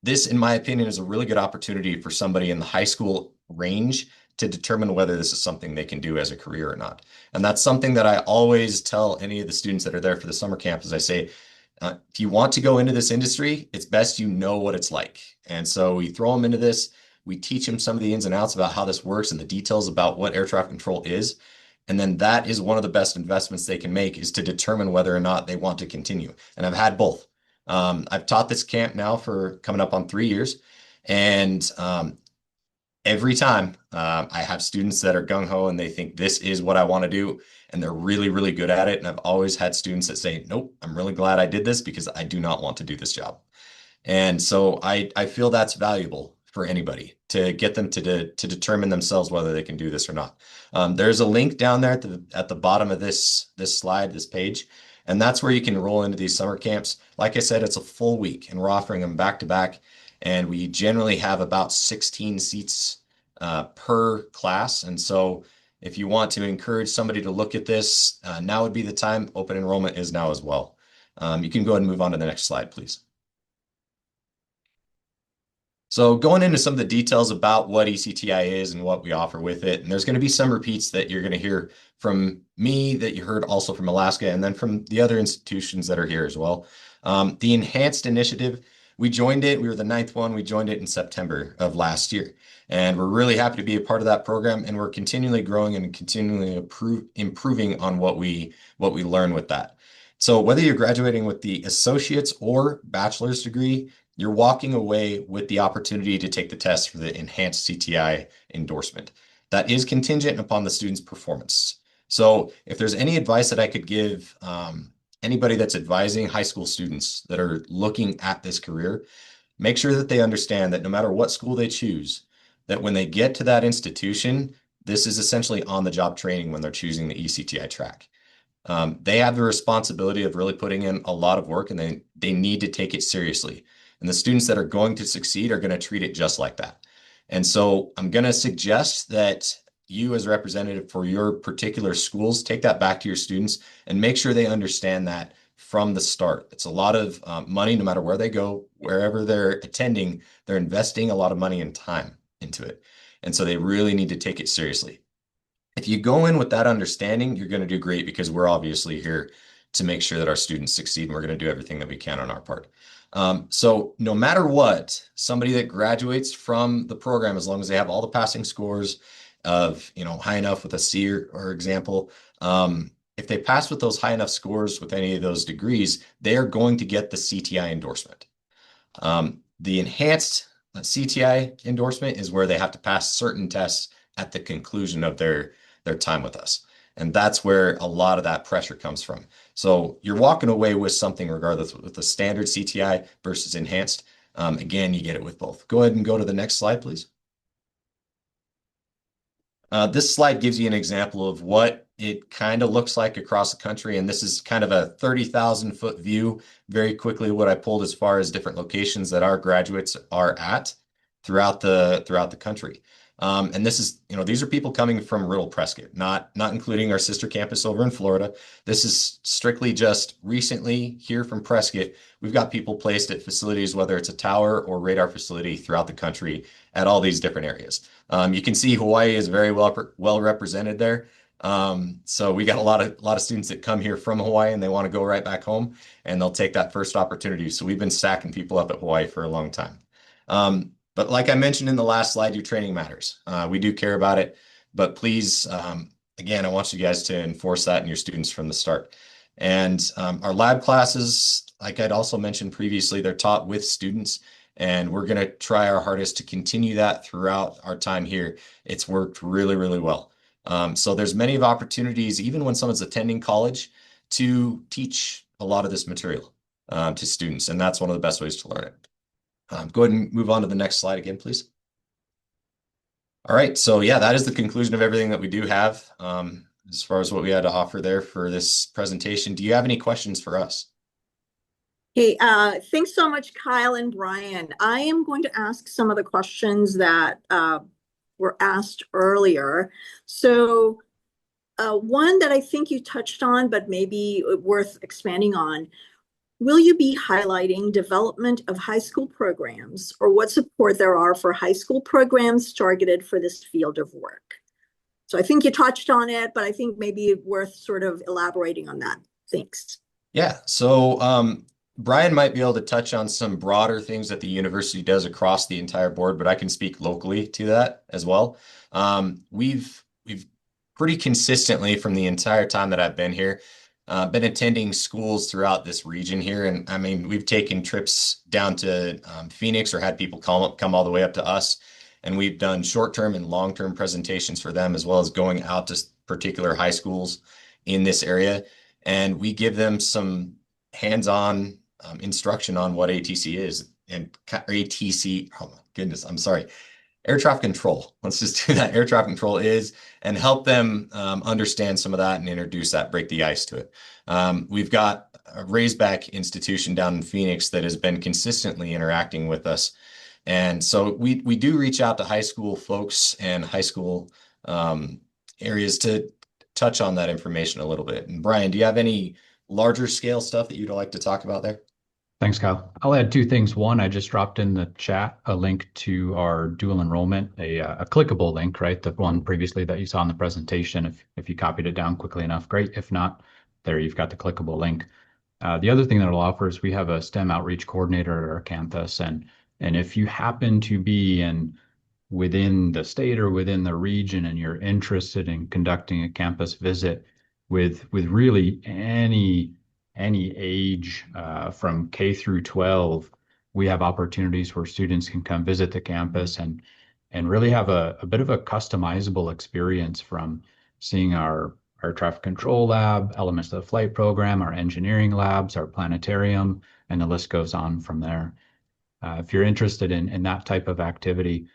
this, in my opinion, is a really good opportunity for somebody in the high school range to determine whether this is something they can do as a career or not. And that's something that I always tell any of the students that are there for the summer camp is I say, if you want to go into this industry, it's best you know what it's like. And so we throw them into this. We teach them some of the ins and outs about how this works and the details about what air traffic control is. And then that is one of the best investments they can make is to determine whether or not they want to continue. And I've had both. I've taught this camp now for coming up on 3 years. And every time I have students that are gung-ho and they think this is what I want to do. And they're really, really good at it. And I've always had students that say, nope, I'm really glad I did this because I do not want to do this job. And so I feel that's valuable for anybody to get them to determine themselves whether they can do this or not. There's a link down there at the bottom of this slide, this page, And that's where you can roll into these summer camps. Like I said, it's a full week, and we're offering them back to back. And we generally have about 16 seats per class. And so if you want to encourage somebody to look at this, now would be the time. Open enrollment is now as well. You can go ahead and move on to the next slide, please. So going into some of the details about what ECTI is and what we offer with it, and there's going to be some repeats that you're going to hear from me that you heard also from Alaska and then from the other institutions that are here as well. The Enhanced Initiative, we joined it. We were the 9th one. We joined it in September of last year. And we're really happy to be a part of that program. And we're continually growing and continually improving on what we learn with that. So whether you're graduating with the associate's or bachelor's degree, you're walking away with the opportunity to take the test for the Enhanced CTI endorsement. That is contingent upon the student's performance. So if there's any advice that I could give anybody that's advising high school students that are looking at this career, make sure that they understand that no matter what school they choose, that when they get to that institution, this is essentially on-the-job training when they're choosing the ECTI track. They have the responsibility of really putting in a lot of work, and they need to take it seriously. And the students that are going to succeed are going to treat it just like that. And so I'm going to suggest that you as a representative for your particular schools, take that back to your students and make sure they understand that from the start. It's a lot of money, no matter where they go, wherever they're attending, they're investing a lot of money and time into it. And so they really need to take it seriously. If you go in with that understanding, you're going to do great, because we're obviously here to make sure that our students succeed, and we're going to do everything that we can on our part. So no matter what, somebody that graduates from the program, as long as they have all the passing scores of, high enough with a C or example, if they pass with those high enough scores with any of those degrees, they are going to get the CTI endorsement. The enhanced CTI endorsement is where they have to pass certain tests at the conclusion of their time with us. And that's where a lot of that pressure comes from. So you're walking away with something regardless, with the standard CTI versus enhanced. Again, you get it with both. Go ahead and go to the next slide, please. This slide gives you an example of what it kind of looks like across the country. And this is kind of a 30,000-foot view. Very quickly, what I pulled as far as different locations that our graduates are at throughout the country. And this is, these are people coming from rural Prescott, not including our sister campus over in Florida. This is strictly just recently here from Prescott. We've got people placed at facilities, whether it's a tower or radar facility throughout the country at all these different areas. You can see Hawaii is very well represented there. So we got a lot of students that come here from Hawaii and they want to go right back home, and they'll take that first opportunity. So we've been stacking people up at Hawaii for a long time. But like I mentioned in the last slide, your training matters. We do care about it, but please, again, I want you guys to enforce that in your students from the start. And our lab classes, like I'd also mentioned previously, they're taught with students, and we're going to try our hardest to continue that throughout our time here. It's worked really, really well. So there's many of opportunities, even when someone's attending college, to teach a lot of this material to students, and that's one of the best ways to learn it. Go ahead and move on to the next slide again, please. All right, so yeah, that is the conclusion of everything that we do have as far as what we had to offer there for this presentation. Do you have any questions for us? Hey, thanks so much, Kyle and Brian. I am going to ask some of the questions that were asked earlier. So one that I think you touched on, but maybe worth expanding on. Will you be highlighting development of high school programs, or what support there are for high school programs targeted for this field of work? So I think you touched on it, but I think maybe worth sort of elaborating on that. Thanks. Yeah, so Brian might be able to touch on some broader things that the university does across the entire board, but I can speak locally to that as well. We've pretty consistently from the entire time that I've been here, been attending schools throughout this region here. And I mean, we've taken trips down to Phoenix, or had people come all the way up to us. And we've done short-term and long-term presentations for them, as well as going out to particular high schools in this area. And we give them some hands-on instruction on what ATC is, and ATC, oh my goodness, I'm sorry. air traffic control. Let's just do that. Air traffic control is, and help them understand some of that and introduce that, break the ice to it. We've got a Raisback institution down in Phoenix that has been consistently interacting with us. And so we do reach out to high school folks and high school areas to touch on that information a little bit. And Brian, do you have any larger scale stuff that you'd like to talk about there? Thanks, Kyle. I'll add two things. One, I just dropped in the chat a link to our dual enrollment, a clickable link, right? The one previously that you saw in the presentation. If you copied it down quickly enough, great. If not, there you've got the clickable link. The other thing that it'll offer is we have a STEM outreach coordinator at our campus, and if you happen to be within the state or within the region and you're interested in conducting a campus visit with really any age from K through 12, we have opportunities where students can come visit the campus and really have a bit of a customizable experience, from seeing our traffic control lab, elements of the flight program, our engineering labs, our planetarium, and the list goes on from there. If you're interested in that type of activity,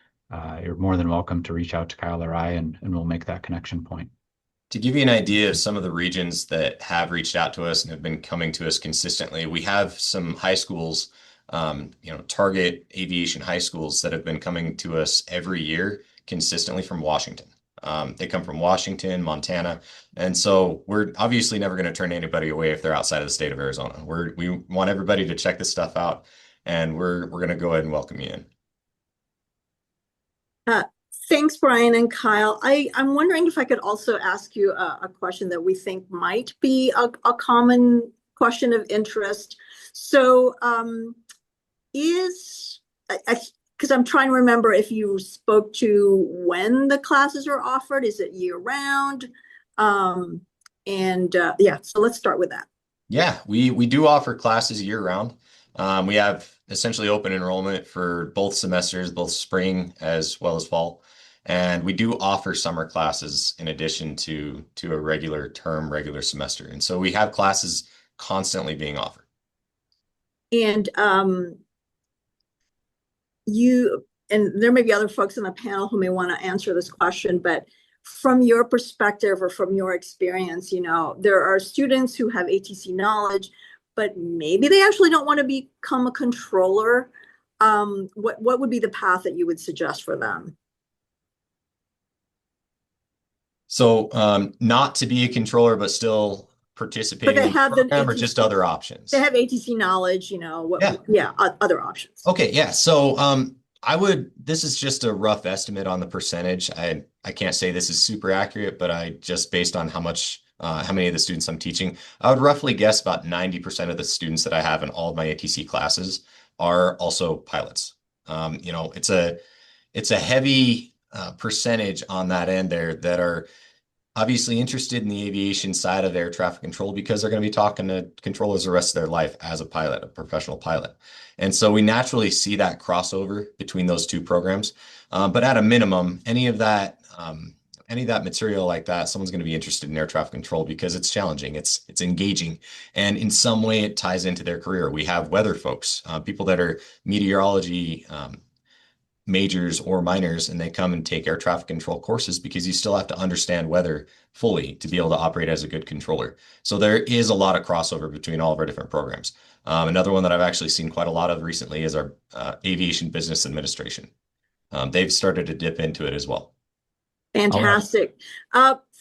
you're more than welcome to reach out to Kyle or I, and we'll make that connection point. To give you an idea of some of the regions that have reached out to us and have been coming to us consistently, we have some high schools, target aviation high schools that have been coming to us every year consistently from Washington. They come from Washington, Montana, and so we're obviously never going to turn anybody away if they're outside of the state of Arizona. We want everybody to check this stuff out, and we're going to go ahead and welcome you in. Thanks, Brian and Kyle. I'm wondering if I could also ask you a question that we think might be a common question of interest. So because I'm trying to remember if you spoke to when the classes are offered. Is it year round? So let's start with that. Yeah, we do offer classes year round. We have essentially open enrollment for both semesters, both spring as well as fall. And we do offer summer classes in addition to a regular semester. And so we have classes constantly being offered. And there may be other folks in the panel who may want to answer this question, but from your perspective or from your experience, there are students who have ATC knowledge, but maybe they actually don't want to become a controller. What would be the path that you would suggest for them? So not to be a controller, but still participating in the program, or just other options? They have ATC knowledge, other options. Okay, yeah. So this is just a rough estimate on the percentage. I can't say this is super accurate, but I just based on how many of the students I'm teaching, I would roughly guess about 90% of the students that I have in all of my ATC classes are also pilots. It's a heavy percentage on that end there that are obviously interested in the aviation side of air traffic control, because they're going to be talking to controllers the rest of their life as a pilot, a professional pilot. And so we naturally see that crossover between those two programs. But at a minimum, any of that material like that, someone's going to be interested in air traffic control because it's challenging, it's engaging, and in some way it ties into their career. We have weather folks, people that are meteorology majors or minors, and they come and take air traffic control courses because you still have to understand weather fully to be able to operate as a good controller. So there is a lot of crossover between all of our different programs. Another one that I've actually seen quite a lot of recently is our aviation business administration. They've started to dip into it as well. Fantastic.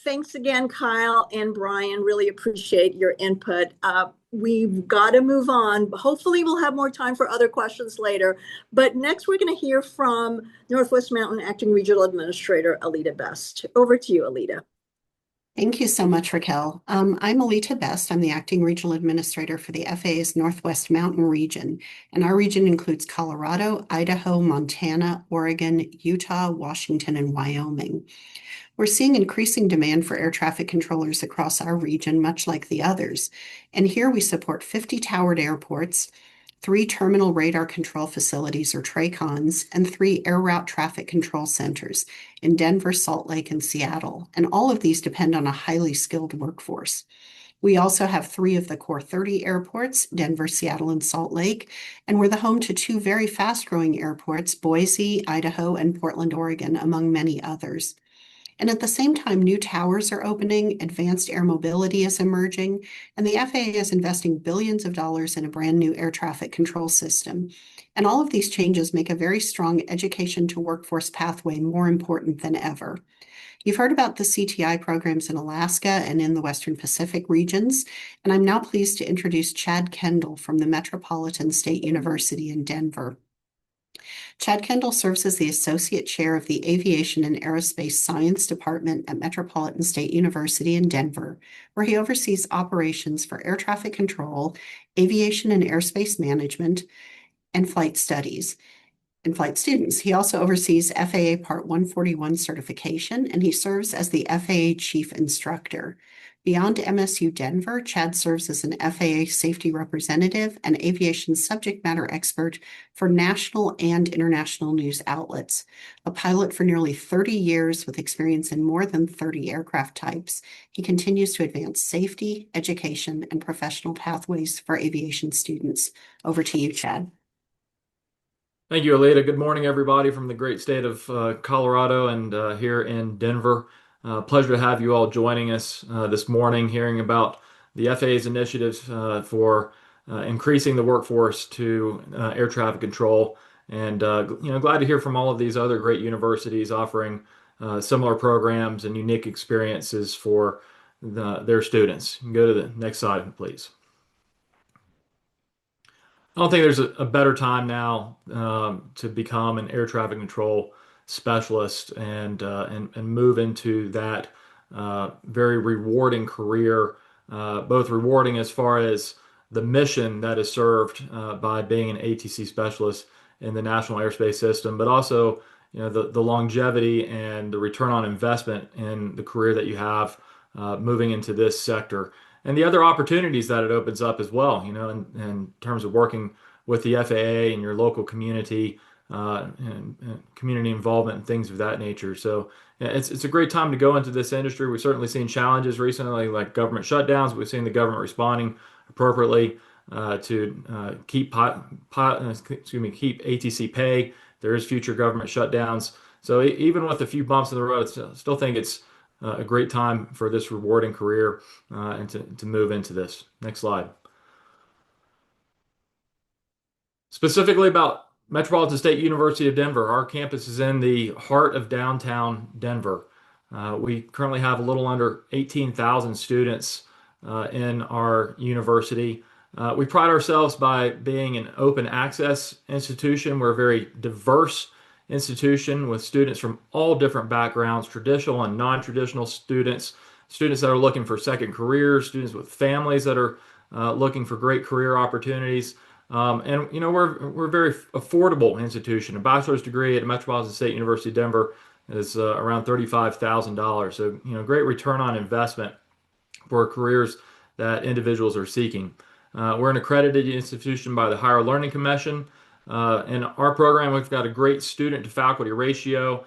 Thanks again, Kyle and Brian. Really appreciate your input. We've got to move on. Hopefully we'll have more time for other questions later. But next we're going to hear from Northwest Mountain Acting Regional Administrator Alita Best. Over to you, Alita. Thank you so much, Raquel. I'm Alita Best. I'm the Acting Regional Administrator for the FAA's Northwest Mountain region. And our region includes Colorado, Idaho, Montana, Oregon, Utah, Washington, and Wyoming. We're seeing increasing demand for air traffic controllers across our region, much like the others. And here we support 50 towered airports, 3 terminal radar control facilities or TRACONs, and 3 air route traffic control centers in Denver, Salt Lake, and Seattle. And all of these depend on a highly skilled workforce. We also have 3 of the core 30 airports, Denver, Seattle, and Salt Lake, and we're the home to 2 very fast-growing airports, Boise, Idaho, and Portland, Oregon, among many others. And at the same time, new towers are opening, advanced air mobility is emerging, and the FAA is investing billions of dollars in a brand new air traffic control system. And all of these changes make a very strong education to workforce pathway more important than ever. You've heard about the CTI programs in Alaska and in the Western Pacific regions, and I'm now pleased to introduce Chad Kendall from the Metropolitan State University in Denver. Chad Kendall serves as the Associate Chair of the Aviation and Aerospace Science Department at Metropolitan State University in Denver, where he oversees operations for air traffic control, aviation and airspace management, and flight studies and flight students. He also oversees FAA Part 141 certification, and he serves as the FAA Chief Instructor. Beyond MSU Denver, Chad serves as an FAA safety representative and aviation subject matter expert for national and international news outlets. A pilot for nearly 30 years with experience in more than 30 aircraft types, he continues to advance safety, education, and professional pathways for aviation students. Over to you, Chad. Thank you, Alita. Good morning, everybody from the great state of Colorado and here in Denver. Pleasure to have you all joining us this morning, hearing about the FAA's initiatives for increasing the workforce to air traffic control. And glad to hear from all of these other great universities offering similar programs and unique experiences for their students. Go to the next slide, please. I don't think there's a better time now to become an air traffic control specialist and move into that very rewarding career, both rewarding as far as the mission that is served by being an ATC specialist in the National Airspace System, but also the longevity and the return on investment in the career that you have moving into this sector. And the other opportunities that it opens up as well, in terms of working with the FAA and your local community and community involvement and things of that nature. So yeah, it's a great time to go into this industry. We've certainly seen challenges recently, like government shutdowns. We've seen the government responding appropriately to keep ATC pay. There is future government shutdowns. So even with a few bumps in the road, I still think it's a great time for this rewarding career and to move into this. Next slide. Specifically about Metropolitan State University of Denver, our campus is in the heart of downtown Denver. We currently have a little under 18,000 students in our university. We pride ourselves by being an open access institution. We're a very diverse institution with students from all different backgrounds, traditional and non-traditional students that are looking for second careers, students with families that are looking for great career opportunities. And we're a very affordable institution. A bachelor's degree at Metropolitan State University of Denver is around $35,000. So great return on investment for careers that individuals are seeking. We're an accredited institution by the Higher Learning Commission. In our program, we've got a great student to faculty ratio.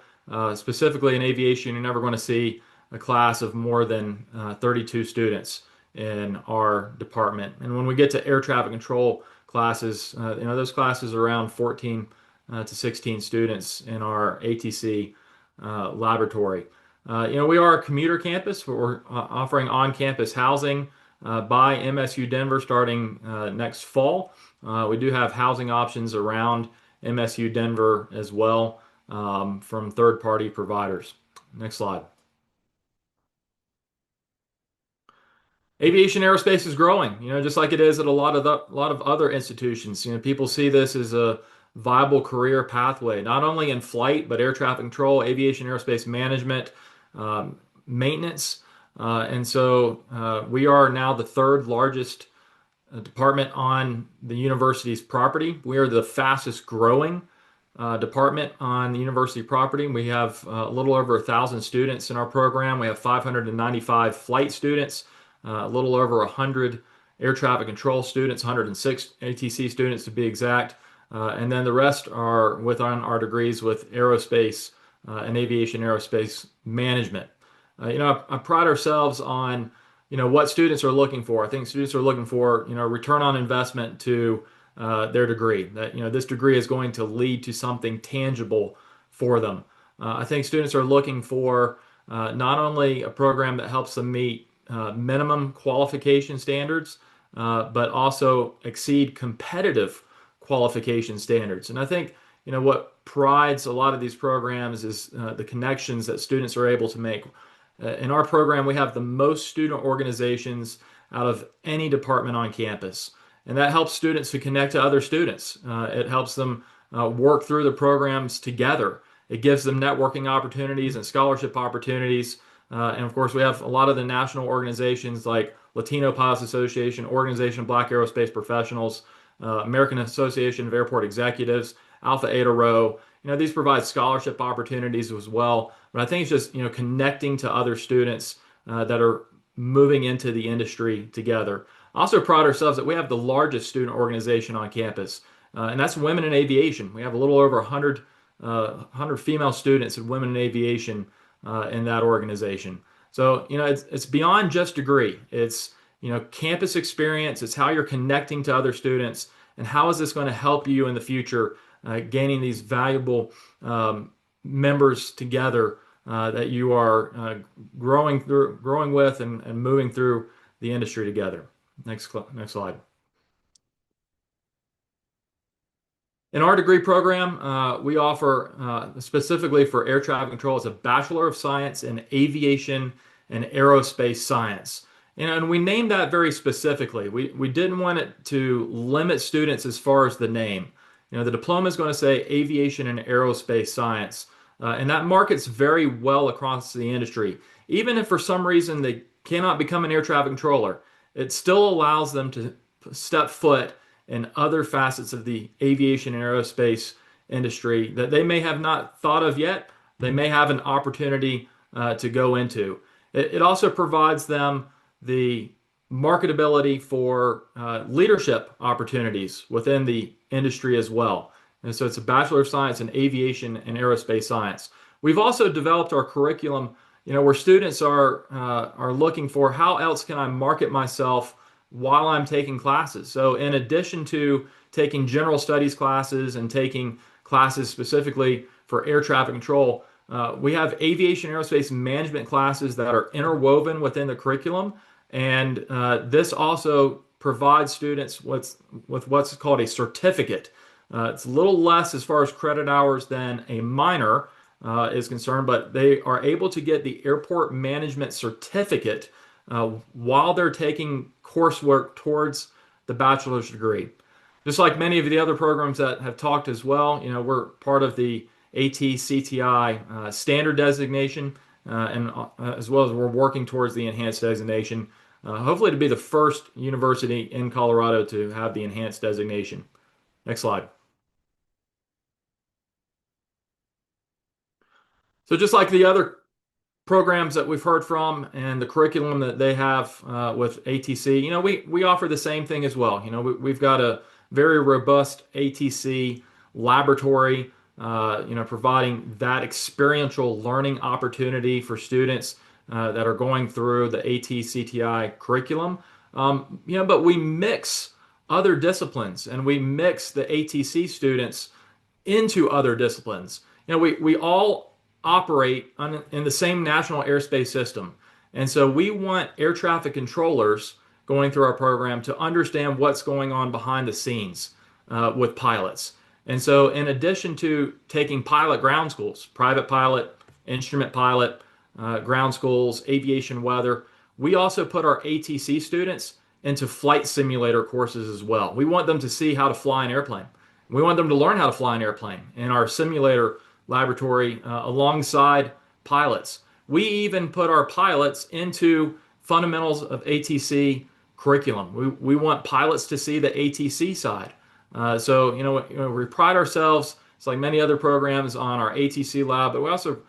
Specifically in aviation, you're never going to see a class of more than 32 students in our department. And when we get to air traffic control classes, those classes are around 14 to 16 students in our ATC laboratory. We are a commuter campus. We're offering on-campus housing by MSU Denver starting next fall. We do have housing options around MSU Denver as well from third-party providers. Next slide. Aviation aerospace is growing, just like it is at a lot of other institutions. People see this as a viable career pathway, not only in flight, but air traffic control, aviation aerospace management, maintenance. And so we are now the third largest department on the university's property. We are the fastest growing department on the university property. We have a little over 1,000 students in our program. We have 595 flight students, a little over 100 air traffic control students, 106 ATC students to be exact. And then the rest are within our degrees with aerospace and aviation aerospace management. I pride ourselves on what students are looking for. I think students are looking for, return on investment to their degree, that, this degree is going to lead to something tangible for them. I think students are looking for not only a program that helps them meet minimum qualification standards, but also exceed competitive qualification standards. And I think, what prides a lot of these programs is the connections that students are able to make. In our program, we have the most student organizations out of any department on campus. And that helps students to connect to other students. It helps them work through the programs together. It gives them networking opportunities and scholarship opportunities. And of course, we have a lot of the national organizations like Latino Pilots Association, Organization of Black Aerospace Professionals, American Association of Airport Executives, Alpha Eta Rho. These provide scholarship opportunities as well. But I think it's just, connecting to other students that are moving into the industry together. Also pride ourselves that we have the largest student organization on campus, and that's Women in Aviation. We have a little over 100 female students in Women in Aviation in that organization. So, it's beyond just degree. It's, campus experience. It's how you're connecting to other students, and how is this going to help you in the future, gaining these valuable members together that you are growing with and moving through the industry together. Next slide. In our degree program, we offer specifically for air traffic control as a Bachelor of Science in Aviation and Aerospace Science. And we named that very specifically. We didn't want it to limit students as far as the name. The diploma is going to say Aviation and Aerospace Science. And that markets very well across the industry. Even if for some reason they cannot become an air traffic controller, it still allows them to step foot in other facets of the aviation and aerospace industry that they may have not thought of yet. They may have an opportunity to go into. It also provides them the marketability for leadership opportunities within the industry as well. And so it's a Bachelor of Science in Aviation and Aerospace Science. We've also developed our curriculum, where students are looking for how else can I market myself while I'm taking classes. So in addition to taking general studies classes and taking classes specifically for air traffic control, we have aviation aerospace management classes that are interwoven within the curriculum. And this also provides students with what's called a certificate. It's a little less as far as credit hours than a minor is concerned, but they are able to get the airport management certificate while they're taking coursework towards the bachelor's degree. Just like many of the other programs that have talked as well, we're part of the ECTI standard designation, and as well as we're working towards the enhanced designation, hopefully to be the first university in Colorado to have the enhanced designation. Next slide. So just like the other programs that we've heard from and the curriculum that they have with ATC, we offer the same thing as well. We've got a very robust ATC laboratory, providing that experiential learning opportunity for students that are going through the AT-CTI curriculum. But we mix other disciplines, and we mix the ATC students into other disciplines. We all operate in the same national airspace system. And so we want air traffic controllers going through our program to understand what's going on behind the scenes with pilots. And so in addition to taking pilot ground schools, private pilot, instrument pilot, ground schools, aviation weather, we also put our ATC students into flight simulator courses as well. We want them to see how to fly an airplane. We want them to learn how to fly an airplane in our simulator laboratory alongside pilots. We even put our pilots into fundamentals of ATC curriculum. We want pilots to see the ATC side. So we pride ourselves, it's like many other programs, on our ATC lab, but we also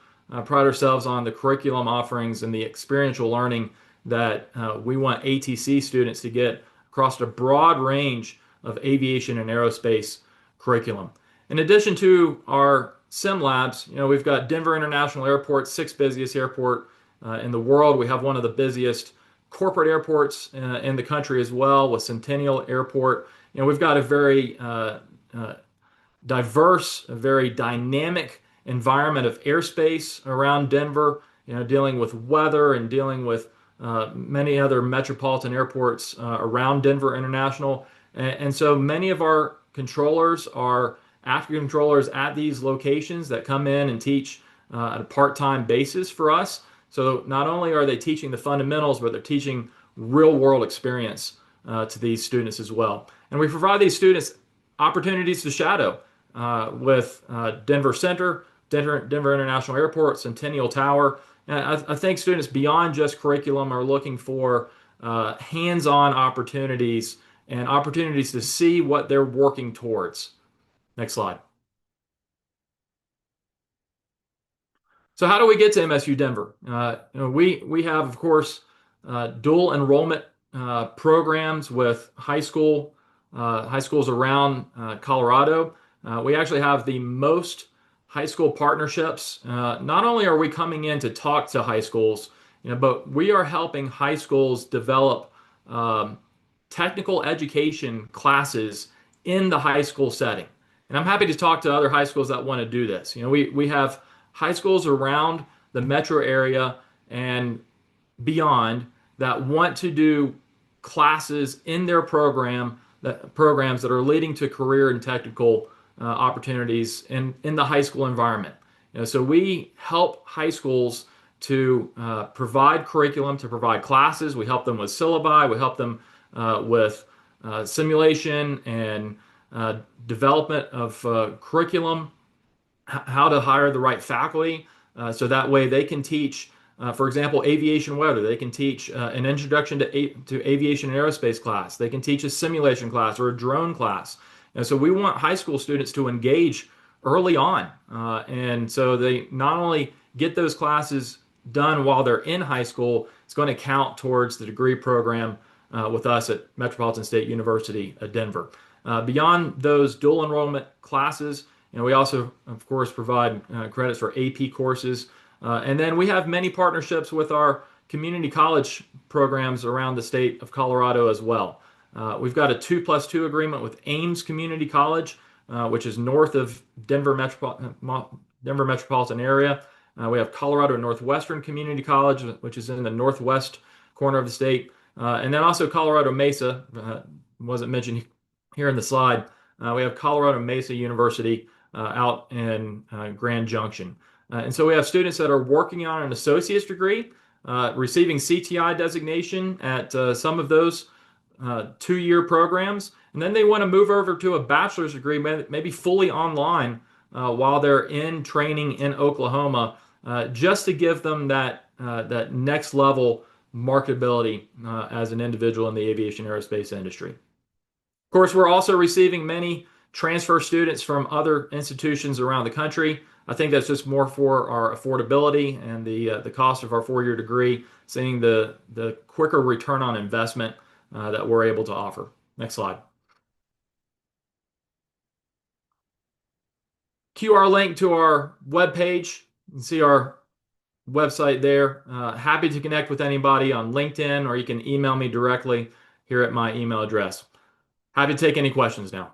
pride ourselves on the curriculum offerings and the experiential learning that we want ATC students to get across a broad range of aviation and aerospace curriculum. In addition to our sim labs, we've got Denver International Airport, 6th busiest airport in the world. We have one of the busiest corporate airports in the country as well, with Centennial Airport. We've got a very diverse, a very dynamic environment of airspace around Denver, dealing with weather and dealing with many other metropolitan airports around Denver International. And so many of our controllers are active controllers at these locations that come in and teach at a part-time basis for us. So not only are they teaching the fundamentals, but they're teaching real-world experience to these students as well. And we provide these students opportunities to shadow with Denver Center, Denver International Airport, Centennial Tower. And I think students beyond just curriculum are looking for hands-on opportunities and opportunities to see what they're working towards. Next slide. So how do we get to MSU Denver? We have, of course, dual enrollment programs with high schools around Colorado. We actually have the most high school partnerships. Not only are we coming in to talk to high schools, but we are helping high schools develop technical education classes in the high school setting. And I'm happy to talk to other high schools that want to do this. We have high schools around the metro area and beyond that want to do classes in their programs that are leading to career and technical opportunities in the high school environment. So we help high schools to provide curriculum, to provide classes. We help them with syllabi. We help them with simulation and development of curriculum, how to hire the right faculty, so that way they can teach, for example, aviation weather. They can teach an introduction to aviation and aerospace class. They can teach a simulation class or a drone class. And so we want high school students to engage early on. And so they not only get those classes done while they're in high school, it's going to count towards the degree program with us at Metropolitan State University at Denver. Beyond those dual enrollment classes, we also, of course, provide credits for AP courses. And then we have many partnerships with our community college programs around the state of Colorado as well. We've got a 2+2 agreement with Ames Community College, which is north of Denver metropolitan area. We have Colorado Northwestern Community College, which is in the northwest corner of the state. And then also Colorado Mesa, wasn't mentioned here in the slide. We have Colorado Mesa University out in Grand Junction. And so we have students that are working on an associate's degree, receiving CTI designation at some of those 2-year programs. And then they want to move over to a bachelor's degree, maybe fully online while they're in training in Oklahoma, just to give them that next level marketability as an individual in the aviation aerospace industry. Of course, we're also receiving many transfer students from other institutions around the country. I think that's just more for our affordability and the cost of our 4-year degree, seeing the quicker return on investment that we're able to offer. Next slide. QR link to our webpage. You can see our website there. Happy to connect with anybody on LinkedIn, or you can email me directly here at my email address. Happy to take any questions now.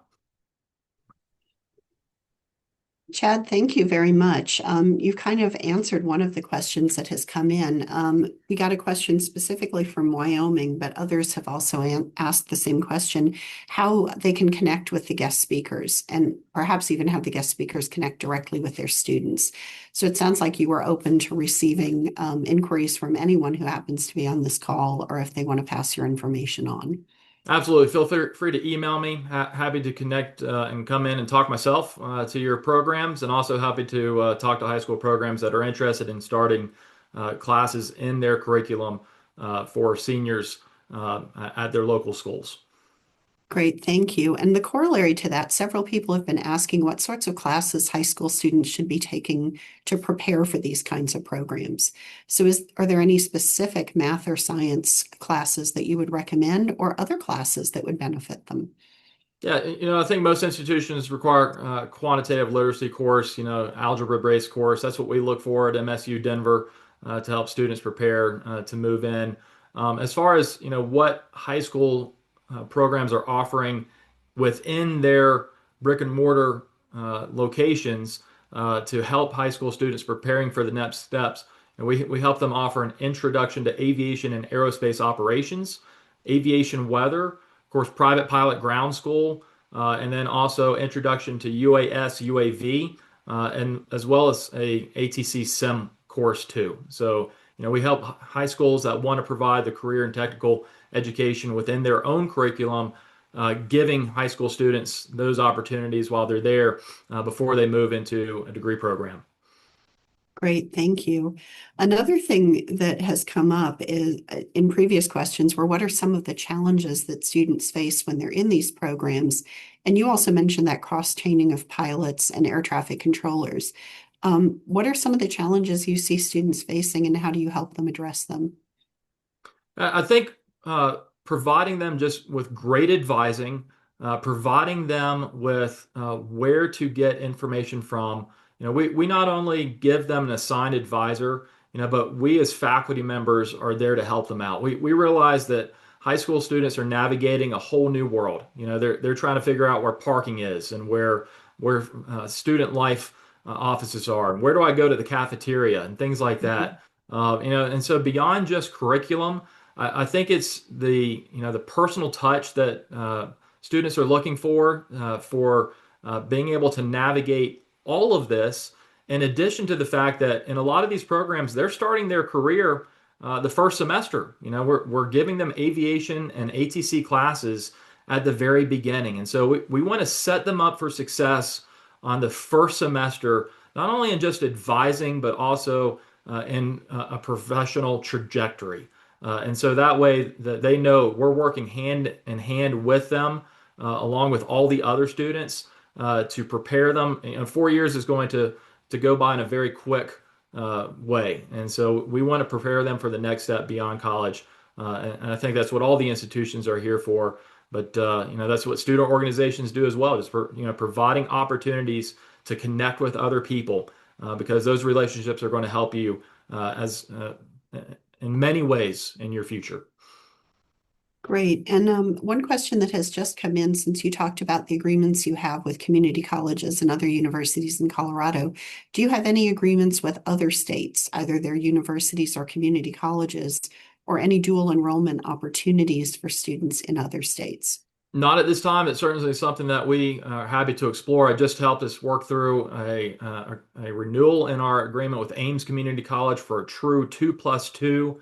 Chad, thank you very much. You've kind of answered one of the questions that has come in. We got a question specifically from Wyoming, but others have also asked the same question, how they can connect with the guest speakers and perhaps even have the guest speakers connect directly with their students. So it sounds like you are open to receiving inquiries from anyone who happens to be on this call, or if they want to pass your information on. Absolutely. Feel free to email me. Happy to connect and come in and talk myself to your programs, and also happy to talk to high school programs that are interested in starting classes in their curriculum for seniors at their local schools. Great, thank you. And the corollary to that, several people have been asking what sorts of classes high school students should be taking to prepare for these kinds of programs. So are there any specific math or science classes that you would recommend, or other classes that would benefit them? Yeah, I think most institutions require quantitative literacy course, algebra-based course. That's what we look for at MSU Denver to help students prepare to move in. As far as what high school programs are offering within their brick and mortar locations to help high school students preparing for the next steps. And we help them offer an introduction to aviation and aerospace operations, aviation weather, of course, private pilot ground school, and then also introduction to UAS, UAV, and as well as a ATC sim course too. So, we help high schools that want to provide the career and technical education within their own curriculum, giving high school students those opportunities while they're there before they move into a degree program. Great, thank you. Another thing that has come up is in previous questions were what are some of the challenges that students face when they're in these programs? And you also mentioned that cross-training of pilots and air traffic controllers. What are some of the challenges you see students facing and how do you help them address them? I think providing them just with great advising, providing them with where to get information from. We not only give them an assigned advisor, but we as faculty members are there to help them out. We realize that high school students are navigating a whole new world. They're trying to figure out where parking is and where student life offices are, and where do I go to the cafeteria and things like that. And so beyond just curriculum, I think it's the personal touch that students are looking for being able to navigate all of this, in addition to the fact that in a lot of these programs, they're starting their career the first semester. We're giving them aviation and ATC classes at the very beginning. And so we want to set them up for success on the first semester, not only in just advising, but also in a professional trajectory. And so that way that they know we're working hand in hand with them, along with all the other students, to prepare them. 4 years is going to go by in a very quick way. And so we want to prepare them for the next step beyond college. And I think that's what all the institutions are here for. But that's what student organizations do as well, is providing opportunities to connect with other people, because those relationships are going to help you in many ways in your future. Great. And one question that has just come in since you talked about the agreements you have with community colleges and other universities in Colorado, do you have any agreements with other states, either their universities or community colleges, or any dual enrollment opportunities for students in other states? Not at this time. It's certainly something that we are happy to explore. I just helped us work through a renewal in our agreement with Ames Community College for a true 2+2,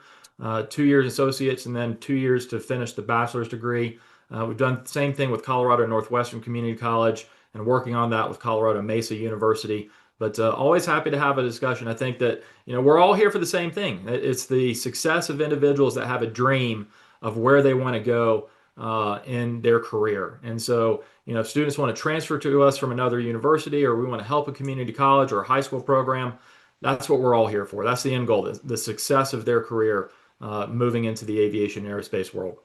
2 years associates and then 2 years to finish the bachelor's degree. We've done the same thing with Colorado Northwestern Community College and working on that with Colorado Mesa University. But always happy to have a discussion. I think that we're all here for the same thing. It's the success of individuals that have a dream of where they want to go in their career. And so, if students want to transfer to us from another university, or we want to help a community college or a high school program, that's what we're all here for. That's the end goal, the success of their career moving into the aviation aerospace world.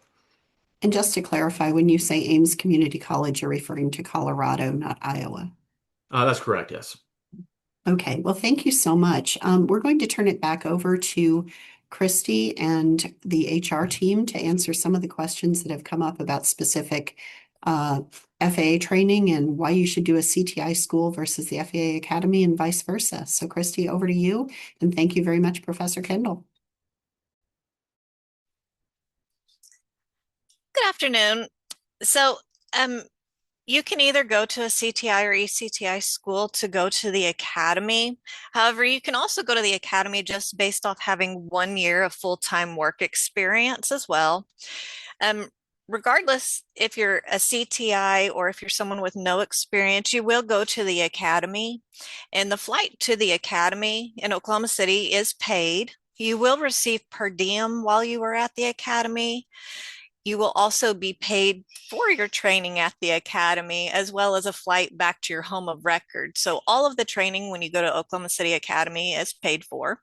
And just to clarify, when you say Ames Community College, you're referring to Colorado, not Iowa. That's correct, yes. Okay, well, thank you so much. We're going to turn it back over to Christy and the HR team to answer some of the questions that have come up about specific FAA training and why you should do a CTI school versus the FAA Academy and vice versa. So Christy, over to you. And thank you very much, Professor Kendall. Good afternoon. So you can either go to a CTI or ECTI school to go to the academy. However, you can also go to the academy just based off having 1 year of full-time work experience as well. Regardless if you're a CTI or if you're someone with no experience, you will go to the academy. And the flight to the academy in Oklahoma City is paid. You will receive per diem while you are at the academy. You will also be paid for your training at the academy, as well as a flight back to your home of record. So all of the training when you go to Oklahoma City Academy is paid for.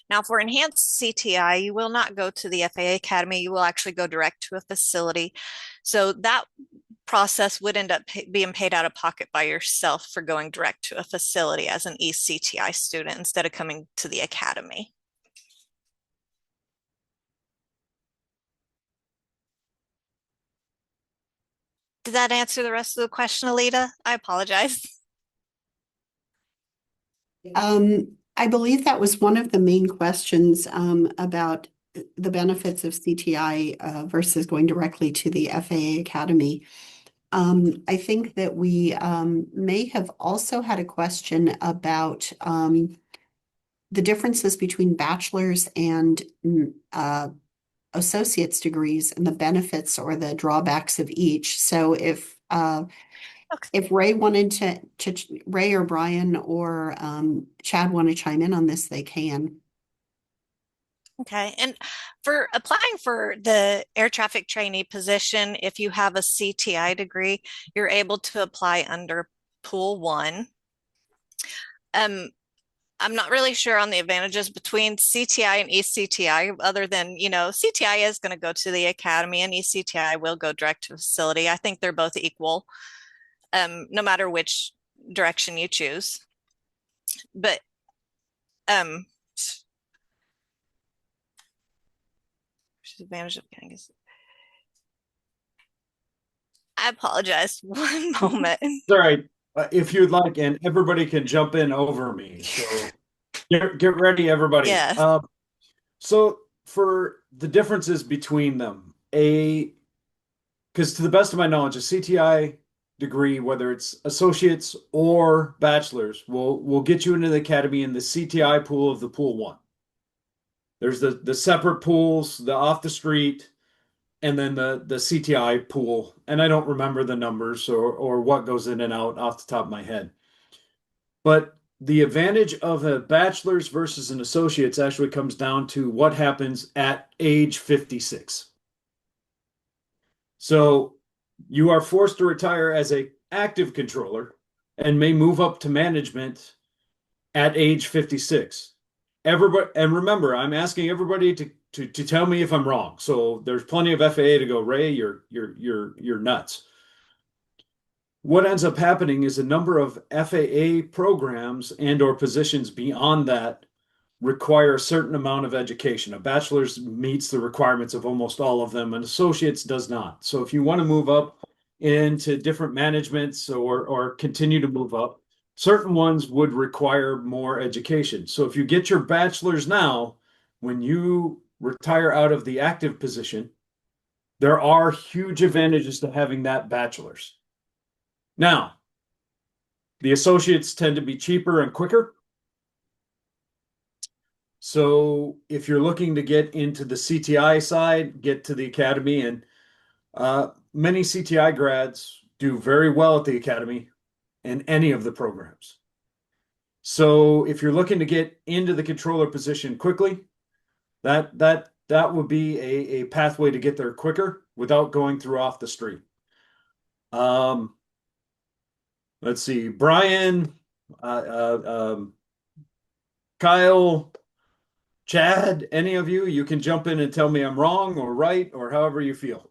Now for enhanced CTI, you will not go to the FAA Academy. You will actually go direct to a facility. So that process would end up being paid out of pocket by yourself for going direct to a facility as an ECTI student instead of coming to the academy. Did that answer the rest of the question, Alita? I apologize. I believe that was one of the main questions about the benefits of CTI versus going directly to the FAA Academy. I think that we may have also had a question about the differences between bachelor's and associate's degrees and the benefits or the drawbacks of each. So if Ray wanted to Ray or Brian or Chad want to chime in on this, they can. Okay. And for applying for the air traffic trainee position, if you have a CTI degree, you're able to apply under Pool 1. I'm not really sure on the advantages between CTI and ECTI, other than, CTI is going to go to the academy and ECTI will go direct to facility. I think they're both equal, no matter which direction you choose. But advantage of getting I apologize. One moment. All right. If you'd like, and everybody can jump in over me. So get ready, everybody. Yes. So for the differences between them, because to the best of my knowledge, a CTI degree, whether it's associates or bachelor's, will get you into the academy in the CTI pool of the Pool 1. There's the separate pools, the off the street, and then the CTI pool. And I don't remember the numbers or what goes in and out off the top of my head. But the advantage of a bachelor's versus an associate's actually comes down to what happens at age 56. So you are forced to retire as an active controller and may move up to management at age 56. Everybody, and remember, I'm asking everybody to tell me if I'm wrong. So there's plenty of FAA to go, Ray, you're nuts. What ends up happening is a number of FAA programs and or positions beyond that require a certain amount of education. A bachelor's meets the requirements of almost all of them, and associates does not. So if you want to move up into different managements or continue to move up, certain ones would require more education. So if you get your bachelor's now, when you retire out of the active position, there are huge advantages to having that bachelor's. Now, the associates tend to be cheaper and quicker. So if you're looking to get into the CTI side, get to the academy, and many CTI grads do very well at the academy in any of the programs. So if you're looking to get into the controller position quickly, that would be a pathway to get there quicker without going through off the street. Let's see, Brian, Kyle, Chad, any of you can jump in and tell me I'm wrong or right or however you feel.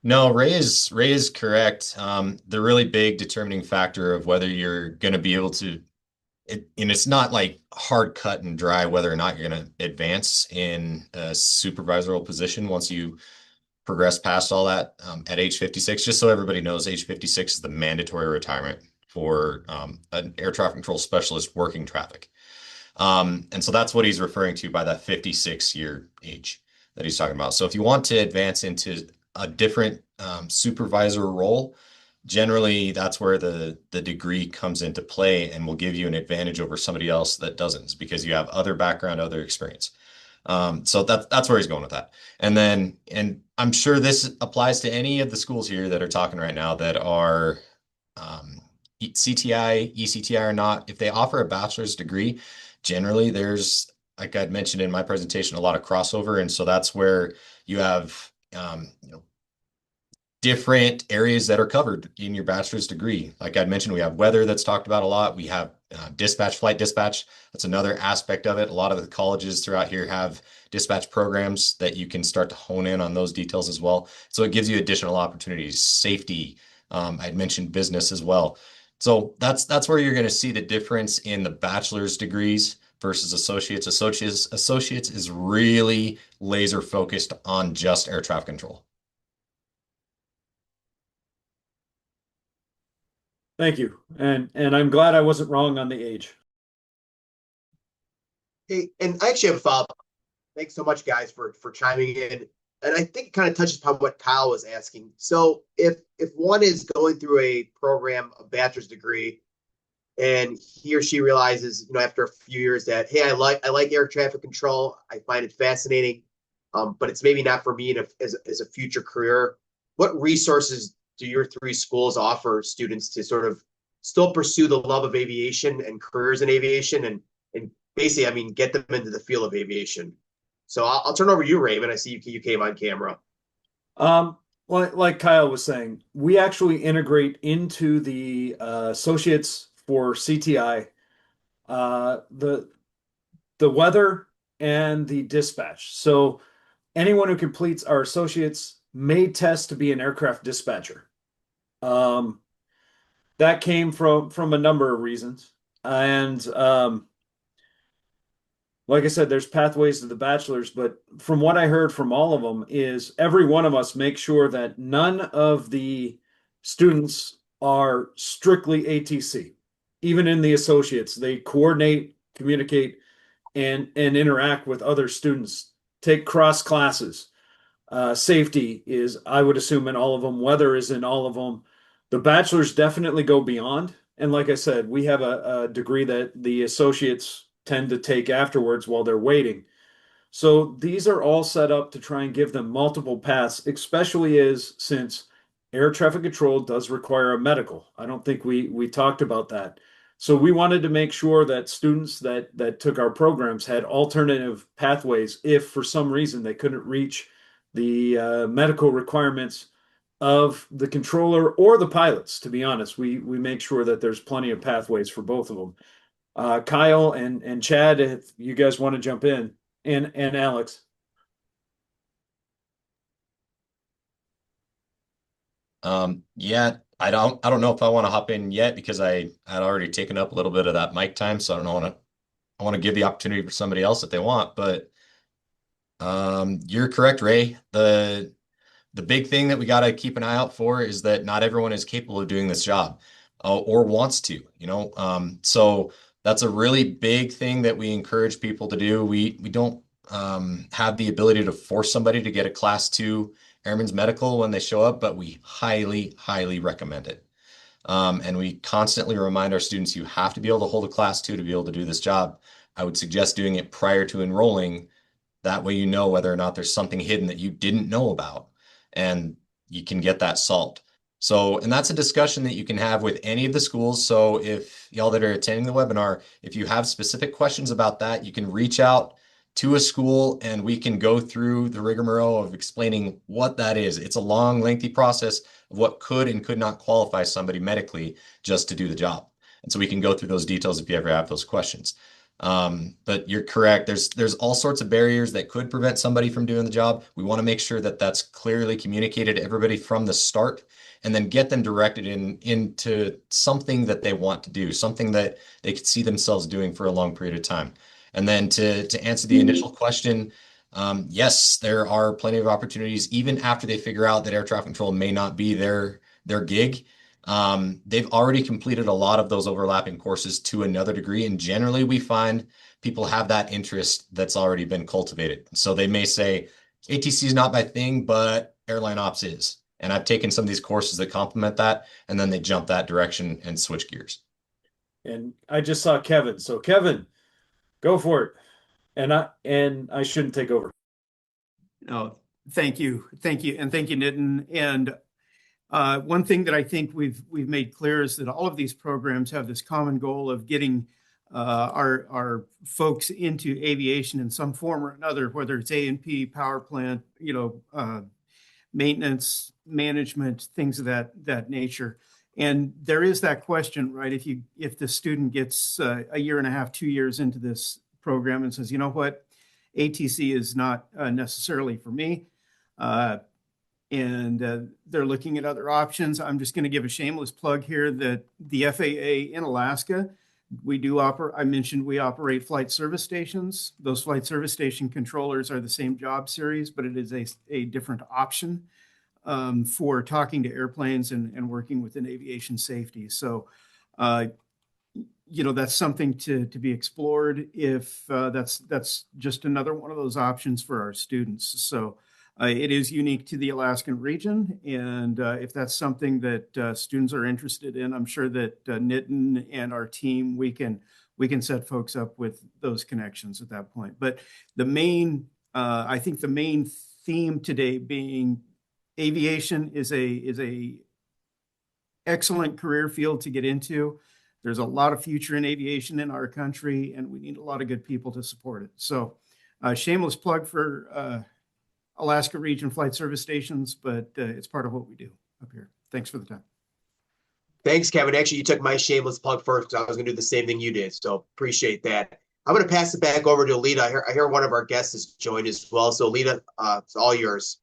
No, Ray is correct. The really big determining factor of whether you're going to be able to, and it's not like hard cut and dry whether or not you're going to advance in a supervisorial position once you progress past all that at age 56. Just so everybody knows, age 56 is the mandatory retirement for an air traffic control specialist working traffic. And so that's what he's referring to by that 56-year age that he's talking about. So if you want to advance into a different supervisor role, generally that's where the degree comes into play and will give you an advantage over somebody else that doesn't, because you have other background, other experience. So that's where he's going with that. And I'm sure this applies to any of the schools here that are talking right now that are CTI, ECTI or not. If they offer a bachelor's degree, generally there's, like I'd mentioned in my presentation, a lot of crossover. And so that's where you have different areas that are covered in your bachelor's degree. Like I'd mentioned, we have weather that's talked about a lot. We have dispatch, flight dispatch. That's another aspect of it. A lot of the colleges throughout here have dispatch programs that you can start to hone in on those details as well. So it gives you additional opportunities. Safety, I'd mentioned business as well. So that's where you're going to see the difference in the bachelor's degrees versus associates. Associates is really laser focused on just air traffic control. Thank you. And I'm glad I wasn't wrong on the age. Hey, and I actually have a follow-up. Thanks so much, guys, for chiming in. And I think it kind of touches upon what Kyle was asking. So if one is going through a program, a bachelor's degree, and he or she realizes, after a few years that, hey, I like air traffic control, I find it fascinating, but it's maybe not for me as a future career. What resources do your three schools offer students to sort of still pursue the love of aviation and careers in aviation and basically, I mean, get them into the field of aviation? So I'll turn over to you, Raven. I see you came on camera. Like Kyle was saying, we actually integrate into the associates for CTI, the weather and the dispatch. So anyone who completes our associates may test to be an aircraft dispatcher. That came from a number of reasons. And like I said, there's pathways to the bachelor's, but from what I heard from all of them is every one of us make sure that none of the students are strictly ATC. Even in the associates, they coordinate, communicate, and interact with other students, take cross classes. Safety is, I would assume, in all of them. Weather is in all of them. The bachelors definitely go beyond. And like I said, we have a degree that the associates tend to take afterwards while they're waiting. So these are all set up to try and give them multiple paths, especially since air traffic control does require a medical. I don't think we talked about that. So we wanted to make sure that students that took our programs had alternative pathways if for some reason they couldn't reach the medical requirements of the controller or the pilots. To be honest, we make sure that there's plenty of pathways for both of them. Kyle and Chad, if you guys want to jump in, and Alex. Yeah, I don't know if I want to hop in yet because I had already taken up a little bit of that mic time, so I want to give the opportunity for somebody else if they want, but you're correct, Ray. The big thing that we got to keep an eye out for is that not everyone is capable of doing this job or wants to, so that's a really big thing that we encourage people to do. We don't have the ability to force somebody to get a Class 2 Airman's Medical when they show up, but we highly, highly recommend it. And we constantly remind our students, you have to be able to hold a Class 2 to be able to do this job. I would suggest doing it prior to enrolling. That way you know whether or not there's something hidden that you didn't know about, and you can get that solved. So, and that's a discussion that you can have with any of the schools. So if y'all that are attending the webinar, if you have specific questions about that, you can reach out to a school and we can go through the rigmarole of explaining what that is. It's a long, lengthy process of what could and could not qualify somebody medically just to do the job. And so we can go through those details if you ever have those questions. But you're correct. There's all sorts of barriers that could prevent somebody from doing the job. We want to make sure that that's clearly communicated to everybody from the start, and then get them directed into something that they want to do, something that they could see themselves doing for a long period of time. And then to answer the initial question, yes, there are plenty of opportunities, even after they figure out that air traffic control may not be their gig. They've already completed a lot of those overlapping courses to another degree. And generally we find people have that interest that's already been cultivated. So they may say, ATC is not my thing, but airline ops is. And I've taken some of these courses that complement that, and then they jump that direction and switch gears. And I just saw Kevin. So Kevin, go for it. And I shouldn't take over. No, thank you. Thank you. And thank you, Nitin. And one thing that I think we've made clear is that all of these programs have this common goal of getting our folks into aviation in some form or another, whether it's A&P, power plant, maintenance, management, things of that nature. And there is that question, right? If the student gets a year and a half, 2 years into this program and says, you know what, ATC is not necessarily for me, and they're looking at other options. I'm just going to give a shameless plug here that the FAA in Alaska, I mentioned we operate flight service stations. Those flight service station controllers are the same job series, but it is a different option. for talking to airplanes and working within aviation safety. So, that's something to be explored if that's just another one of those options for our students. So it is unique to the Alaskan region. And if that's something that students are interested in, I'm sure that Nitin and our team, we can set folks up with those connections at that point. But I think the main theme today being aviation is a excellent career field to get into. There's a lot of future in aviation in our country, and we need a lot of good people to support it. So shameless plug for Alaska Region Flight Service Stations, but it's part of what we do up here. Thanks for the time. Thanks, Kevin. Actually, you took my shameless plug first because I was going to do the same thing you did. So appreciate that. I'm going to pass it back over to Alita. I hear one of our guests has joined as well. So Alita, it's all yours.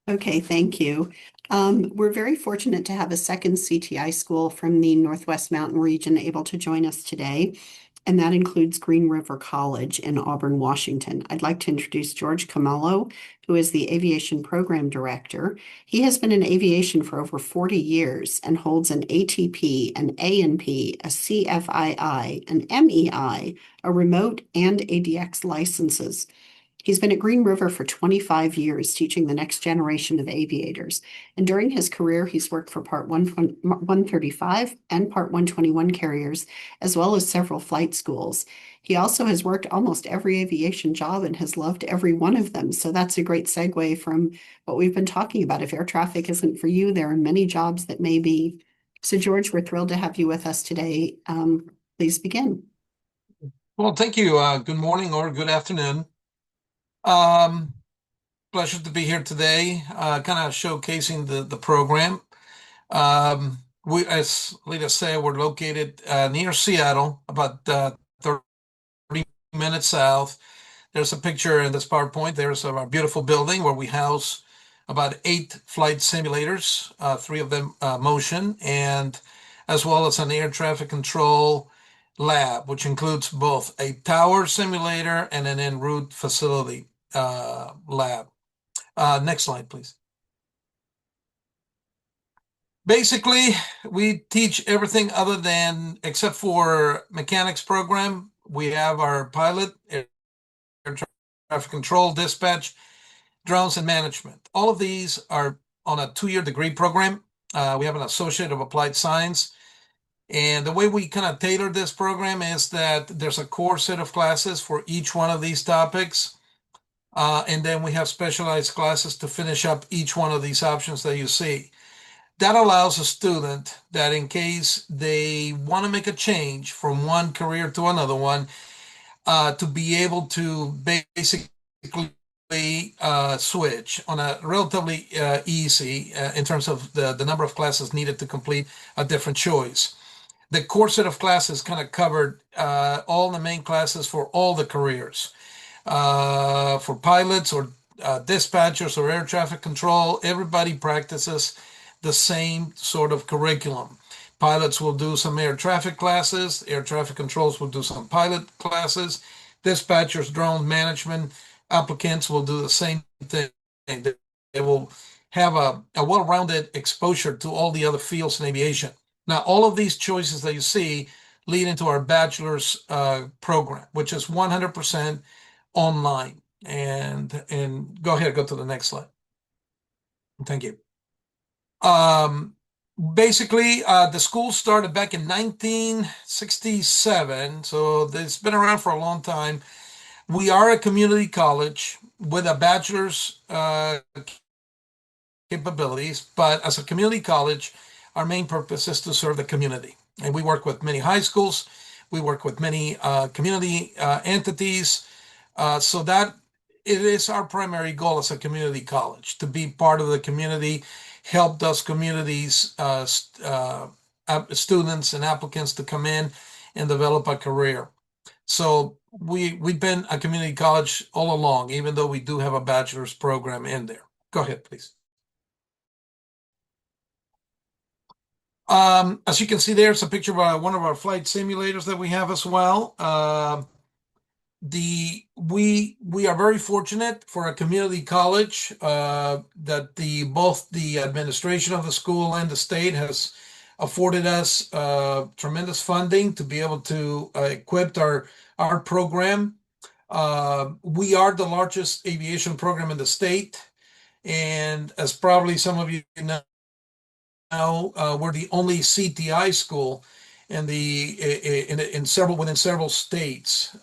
Okay, thank you. We're very fortunate to have a second CTI school from the Northwest Mountain region able to join us today, and that includes Green River College in Auburn, Washington. I'd like to introduce George Camello, who is the Aviation Program Director. He has been in aviation for over 40 years and holds an ATP, an ANP, a CFII, an MEI, a remote, and ADX licenses. He's been at Green River for 25 years, teaching the next generation of aviators. And during his career, he's worked for Part 135 and Part 121 carriers, as well as several flight schools. He also has worked almost every aviation job and has loved every one of them. So that's a great segue from what we've been talking about. If air traffic isn't for you, there are many jobs that may be. So George, we're thrilled to have you with us today. Please begin. Well, thank you. Good morning or good afternoon. Pleasure to be here today, kind of showcasing the program. We, as Lita said, we're located near Seattle, about 30 minutes south. There's a picture in this PowerPoint. There's our beautiful building where we house about 8 flight simulators, 3 of them motion, and as well as an air traffic control lab, which includes both a tower simulator and an en route facility lab. Next slide, please. Basically, we teach everything other than, except for mechanics program. We have our pilot, air traffic control, dispatch, drones, and management. All of these are on a 2-year degree program. We have an Associate of Applied Science. And the way we kind of tailor this program is that there's a core set of classes for each one of these topics. And then we have specialized classes to finish up each one of these options that you see. That allows a student that in case they want to make a change from one career to another one, to be able to basically switch on a relatively easy in terms of the number of classes needed to complete a different choice. The core set of classes kind of covered all the main classes for all the careers. For pilots or dispatchers or air traffic control, everybody practices the same sort of curriculum. Pilots will do some air traffic classes, air traffic controls will do some pilot classes, dispatchers, drone management applicants will do the same thing. They will have a well-rounded exposure to all the other fields in aviation. Now, all of these choices that you see lead into our bachelor's program, which is 100% online. And go ahead, go to the next slide. Thank you. Basically, the school started back in 1967, so it's been around for a long time. We are a community college with a bachelor's capabilities, but as a community college, our main purpose is to serve the community. And we work with many high schools, we work with many community entities, so that it is our primary goal as a community college, to be part of the community, help those communities, students and applicants to come in and develop a career. So we've been a community college all along, even though we do have a bachelor's program in there. Go ahead, please. As you can see, there's a picture of one of our flight simulators that we have as well. we are very fortunate for a community college that both the administration of the school and the state has afforded us tremendous funding to be able to equip our program. We are the largest aviation program in the state, and as probably some of you know, we're the only CTI school in within several states.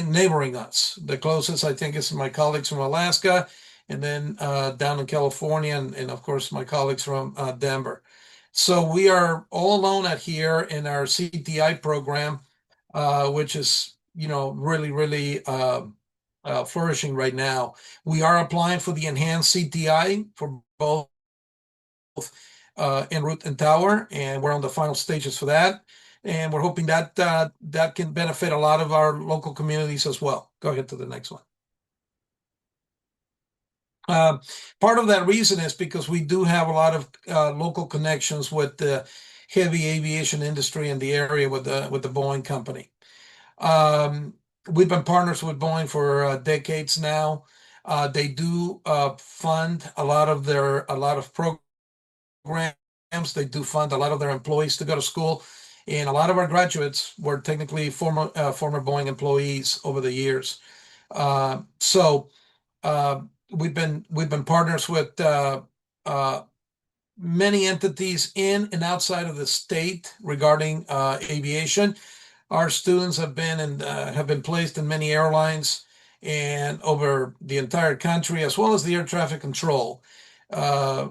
Neighboring us. The closest, I think, is my colleagues from Alaska, and then down in California, and of course, my colleagues from Denver. So we are all alone out here in our CTI program, which is, really, really flourishing right now. We are applying for the enhanced CTI for both en route and tower, and we're on the final stages for that. And we're hoping that that can benefit a lot of our local communities as well. Go ahead to the next one. Part of that reason is because we do have a lot of local connections with the heavy aviation industry in the area with the Boeing company. We've been partners with Boeing for decades now. They do fund a lot of programs. They do fund a lot of their employees to go to school, and a lot of our graduates were technically former Boeing employees over the years. So we've been partners with many entities in and outside of the state regarding aviation. Our students have been placed in many airlines and over the entire country, as well as the air traffic control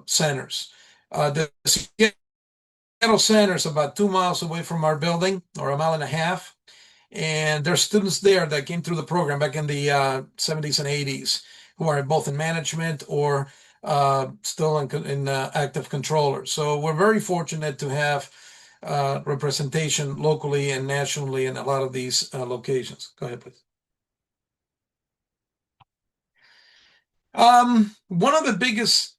centers. The Seattle Center is about 2 miles away from our building, or 1.5 miles. And there's students there that came through the program back in the 70s and 80s who are both in management or still in active controllers. So we're very fortunate to have representation locally and nationally in a lot of these locations. Go ahead, please. One of the biggest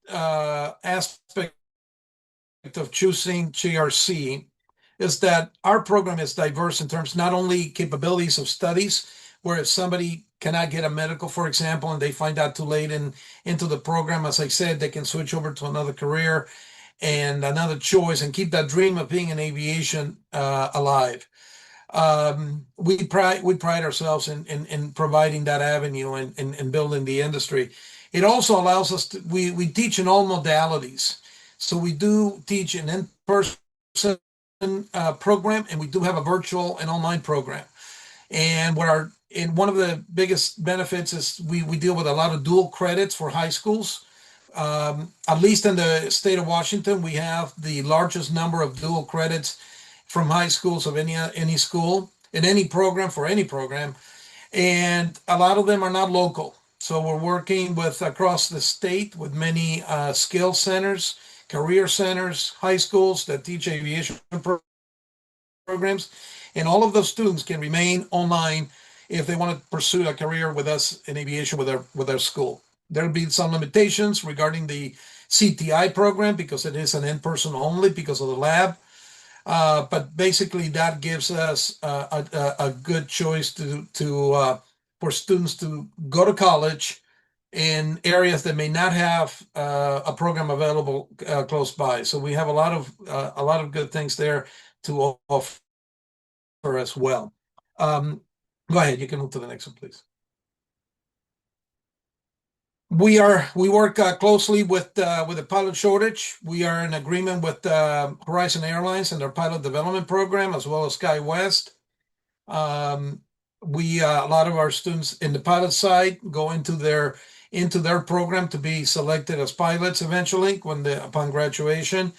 aspects of choosing GRC is that our program is diverse in terms not only capabilities of studies, where if somebody cannot get a medical, for example, and they find out too late into the program, as I said, they can switch over to another career and another choice and keep that dream of being in aviation alive. We pride ourselves in providing that avenue and building the industry. It also allows us to, we teach in all modalities. So we do teach an in-person program, and we do have a virtual and online program. And one of the biggest benefits is we deal with a lot of dual credits for high schools. At least in the state of Washington, we have the largest number of dual credits from high schools of any school in any program for any program, and a lot of them are not local. So we're working with across the state with many skill centers, career centers, high schools that teach aviation programs, and all of those students can remain online if they want to pursue a career with us in aviation with their school. There'll be some limitations regarding the CTI program because it is an in-person only because of the lab. But basically, that gives us a good choice for students to go to college in areas that may not have a program available close by. So we have a lot of good things there to offer as well. Go ahead, you can move to the next one, please. We work closely with the pilot shortage. We are in agreement with Horizon Airlines and their pilot development program, as well as SkyWest. A lot of our students in the pilot side go into their program to be selected as pilots eventually upon graduation.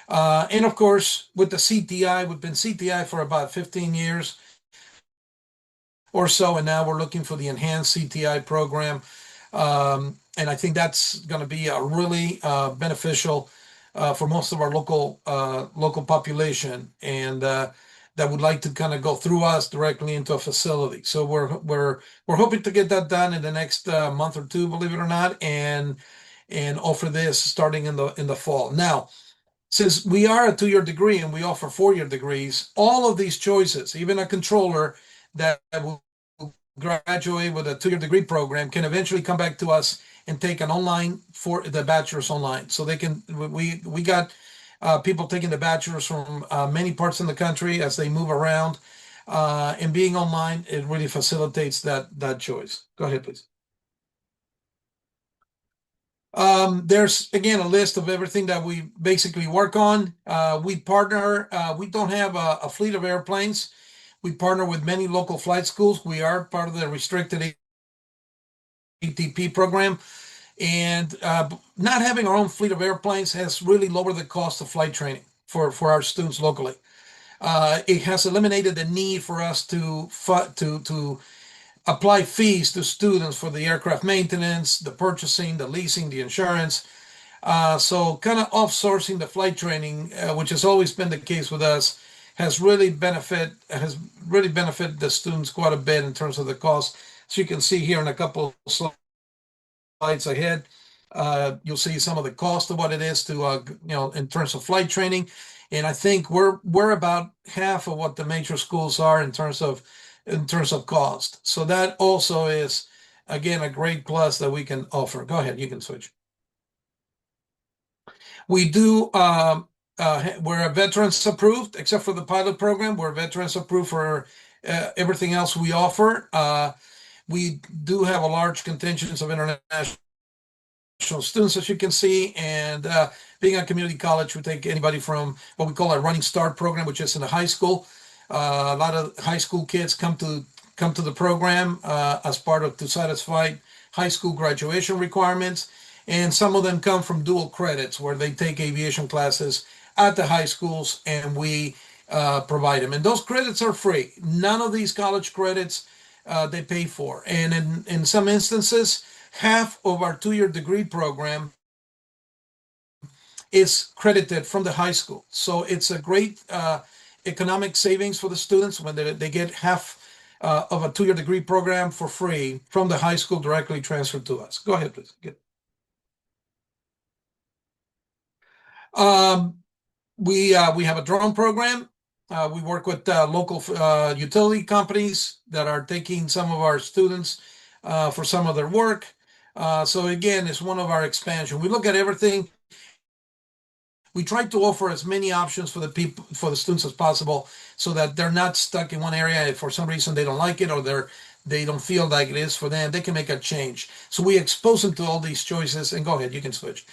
And of course, with the CTI, we've been CTI for about 15 years or so, and now we're looking for the enhanced CTI program. And I think that's going to be a really beneficial for most of our local population, and that would like to kind of go through us directly into a facility. So we're hoping to get that done in the next month or two, believe it or not, and offer this starting in the fall. Now, Since we are a 2-year degree and we offer 4-year degrees, all of these choices, even a controller that will graduate with a 2-year degree program, can eventually come back to us and take an online for the bachelor's online. So they can, we got people taking the bachelor's from many parts in the country as they move around. And being online, it really facilitates that choice. Go ahead, please. There's again a list of everything that we basically work on. We partner, we don't have a fleet of airplanes. We partner with many local flight schools. We are part of the restricted ATP program. And not having our own fleet of airplanes has really lowered the cost of flight training for our students locally. It has eliminated the need for us to apply fees to students for the aircraft maintenance, the purchasing, the leasing, the insurance. So kind of outsourcing the flight training, which has always been the case with us, has really benefited the students quite a bit in terms of the cost. So you can see here in a couple of slides ahead, you'll see some of the cost of what it is to in terms of flight training. And I think we're about half of what the major schools are in terms of cost. So that also is, again, a great plus that we can offer. Go ahead, you can switch. We do, we're veterans approved, except for the pilot program. We're veterans approved for everything else we offer. We do have a large contingent of international students, as you can see, and being a community college, we take anybody from what we call our Running Start program, which is in the high school. A lot of high school kids come to the program as part of to satisfy high school graduation requirements, and some of them come from dual credits where they take aviation classes at the high schools, and we provide them. And those credits are free. None of these college credits they pay for, and in some instances, half of our 2-year degree program is credited from the high school. So it's a great economic savings for the students when they get half of a 2-year degree program for free from the high school directly transferred to us. Go ahead, please. Good. We have a drone program. We work with local utility companies that are taking some of our students for some of their work. So again, it's one of our expansion. We look at everything. We try to offer as many options for the students as possible, so that they're not stuck in one area. If for some reason they don't like it or they don't feel like it is for them, they can make a change. So we expose them to all these choices. And go ahead, you can switch.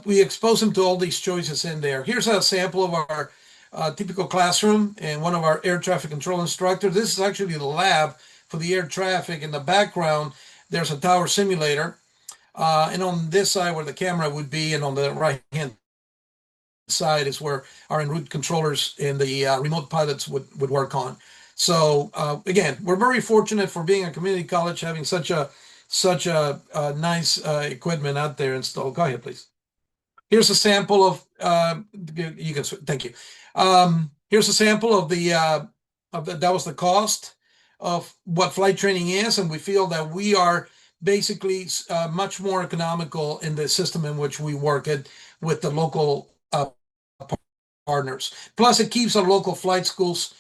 We expose them to all these choices in there. Here's a sample of our typical classroom and one of our air traffic control instructors. This is actually the lab for the air traffic. In the background, there's a tower simulator. And on this side where the camera would be, and on the right-hand side is where our en route controllers and the remote pilots would work on. So again, we're very fortunate for being a community college, having such a nice equipment out there installed. Go ahead, please. Here's a sample of you can thank you. Here's a sample of that was the cost of what flight training is, and we feel that we are basically much more economical in the system in which we work it with the local partners. Plus, it keeps our local flight schools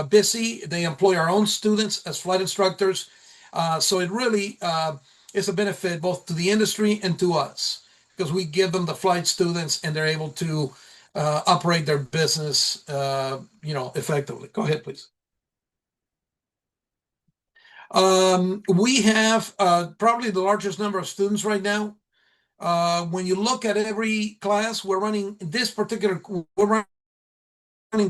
busy. They employ our own students as flight instructors. So it really is a benefit both to the industry and to us, because we give them the flight students and they're able to operate their business, effectively. Go ahead, please. We have probably the largest number of students right now. When you look at every class, we're running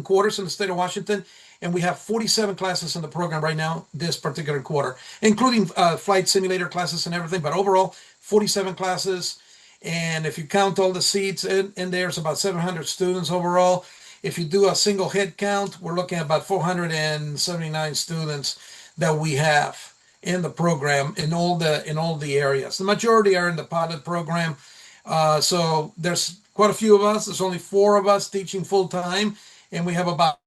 quarters in the state of Washington, and we have 47 classes in the program right now, this particular quarter, including flight simulator classes and everything, but overall 47 classes. And if you count all the seats in there's about 700 students overall. If you do a single head count, we're looking at about 479 students that we have in the program in all the areas. The majority are in the pilot program. So there's quite a few of us. There's only 4 of us teaching full time, and we have about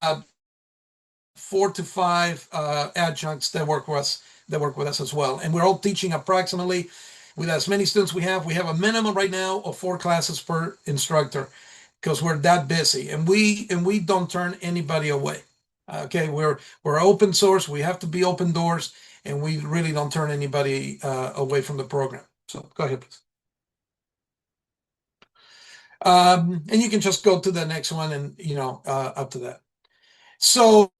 4 to 5 adjuncts that work with us as well. And we're all teaching approximately, with as many students we have a minimum right now of 4 classes per instructor. because we're that busy, and we don't turn anybody away. Okay, we're open source. We have to be open doors, and we really don't turn anybody away from the program. So go ahead, please. And you can just go to the next one, and up to that. So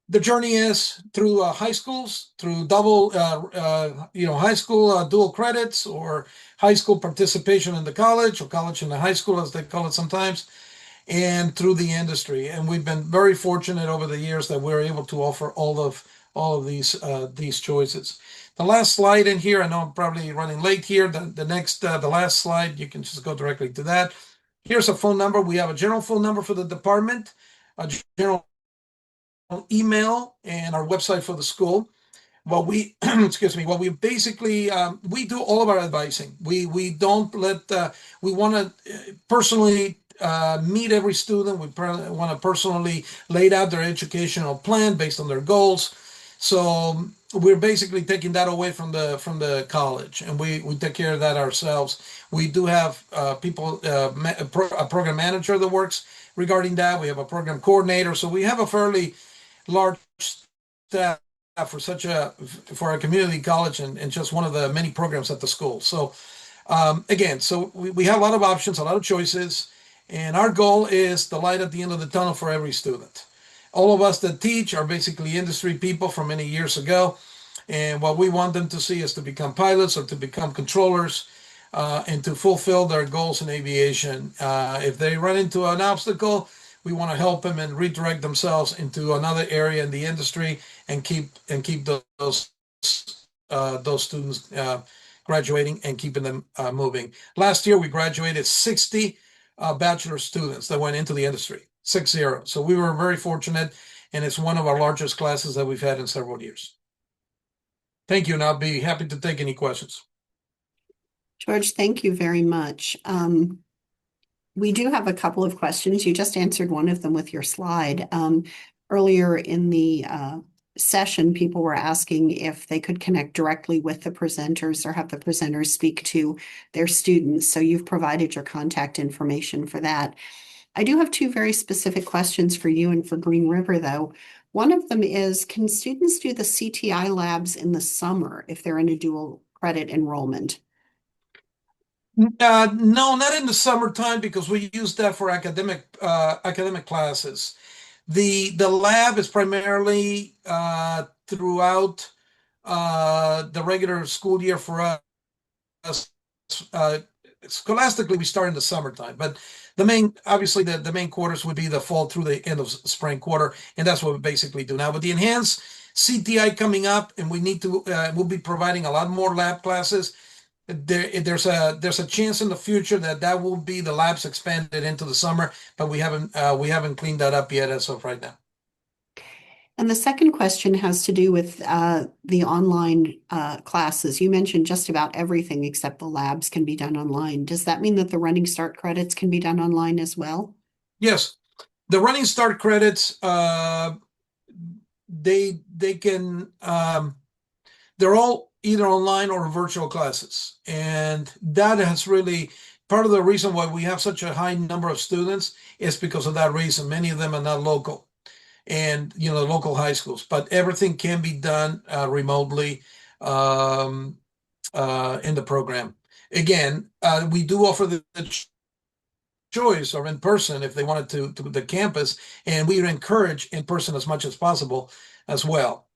the journey is through high schools, through double, high school dual credits, or high school participation in the college, or college in the high school, as they call it sometimes, and through the industry. And we've been very fortunate over the years that we're able to offer all of these choices. The last slide in here, I know I'm probably running late here. The last slide, you can just go directly to that. Here's a phone number. We have a general phone number for the department, a general email, and our website for the school. Well, we we basically we do all of our advising. We don't let we want to personally meet every student. We want to personally lay out their educational plan based on their goals. So we're basically taking that away from the college, and we take care of that ourselves. We do have people, a program manager that works regarding that. We have a program coordinator, so we have a fairly large staff for a community college, and just one of the many programs at the school. So again, so we have a lot of options, a lot of choices, and our goal is the light at the end of the tunnel for every student. All of us that teach are basically industry people from many years ago, and what we want them to see is to become pilots or to become controllers, and to fulfill their goals in aviation. If they run into an obstacle, we want to help them and redirect themselves into another area in the industry, and keep those students graduating and keeping them moving. Last year, we graduated 60 bachelor students that went into the industry, 60. So we were very fortunate, and it's one of our largest classes that we've had in several years. Thank you, and I'll be happy to take any questions. George, thank you very much. We do have a couple of questions. You just answered one of them with your slide. Earlier in the session, people were asking if they could connect directly with the presenters or have the presenters speak to their students. So you've provided your contact information for that. I do have two very specific questions for you and for Green River, though. One of them is, can students do the CTI labs in the summer if they're in a dual credit enrollment? No, not in the summertime, because we use that for academic classes. The lab is primarily throughout the regular school year for us. Scholastically, we start in the summertime, but the main quarters would be the fall through the end of spring quarter, and that's what we basically do now. With the enhanced CTI coming up, and we'll be providing a lot more lab classes. There's a chance in the future that will be the labs expanded into the summer, but we haven't cleaned that up yet as of right now. And the second question has to do with the online classes. You mentioned just about everything except the labs can be done online. Does that mean that the Running Start credits can be done online as well? Yes, the Running Start credits, they can, they're all either online or virtual classes, and that has really part of the reason why we have such a high number of students is because of that reason. Many of them are not local, and local high schools, but everything can be done remotely in the program. Again, we do offer the choice or in person if they wanted to the campus, and we encourage in person as much as possible as well.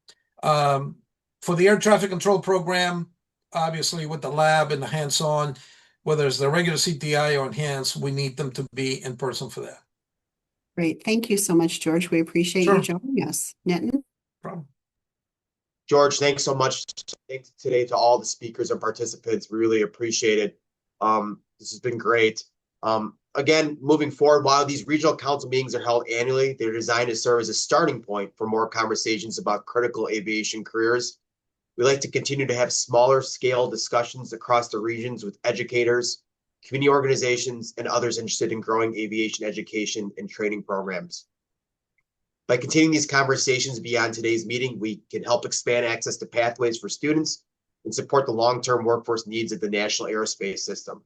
For the air traffic control program, obviously with the lab and the hands-on, whether it's the regular CTI or enhanced, we need them to be in person for that. Great. Thank you so much, George. We appreciate you joining us. Nitin? No problem. George, thanks so much. Thanks today to all the speakers and participants. We really appreciate it. This has been great. Again, moving forward, while these regional council meetings are held annually, they're designed to serve as a starting point for more conversations about critical aviation careers. We like to continue to have smaller scale discussions across the regions with educators, community organizations, and others interested in growing aviation education and training programs. By continuing these conversations beyond today's meeting, we can help expand access to pathways for students and support the long-term workforce needs of the national aerospace system.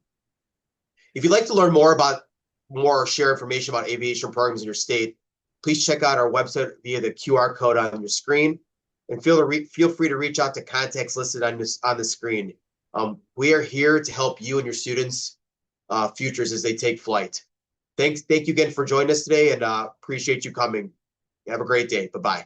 If you'd like to learn more or share information about aviation programs in your state, please check out our website via the QR code on your screen, and feel free to reach out to contacts listed on the screen. We are here to help you and your students' futures as they take flight. Thank you again for joining us today, and appreciate you coming. Have a great day. Bye-bye.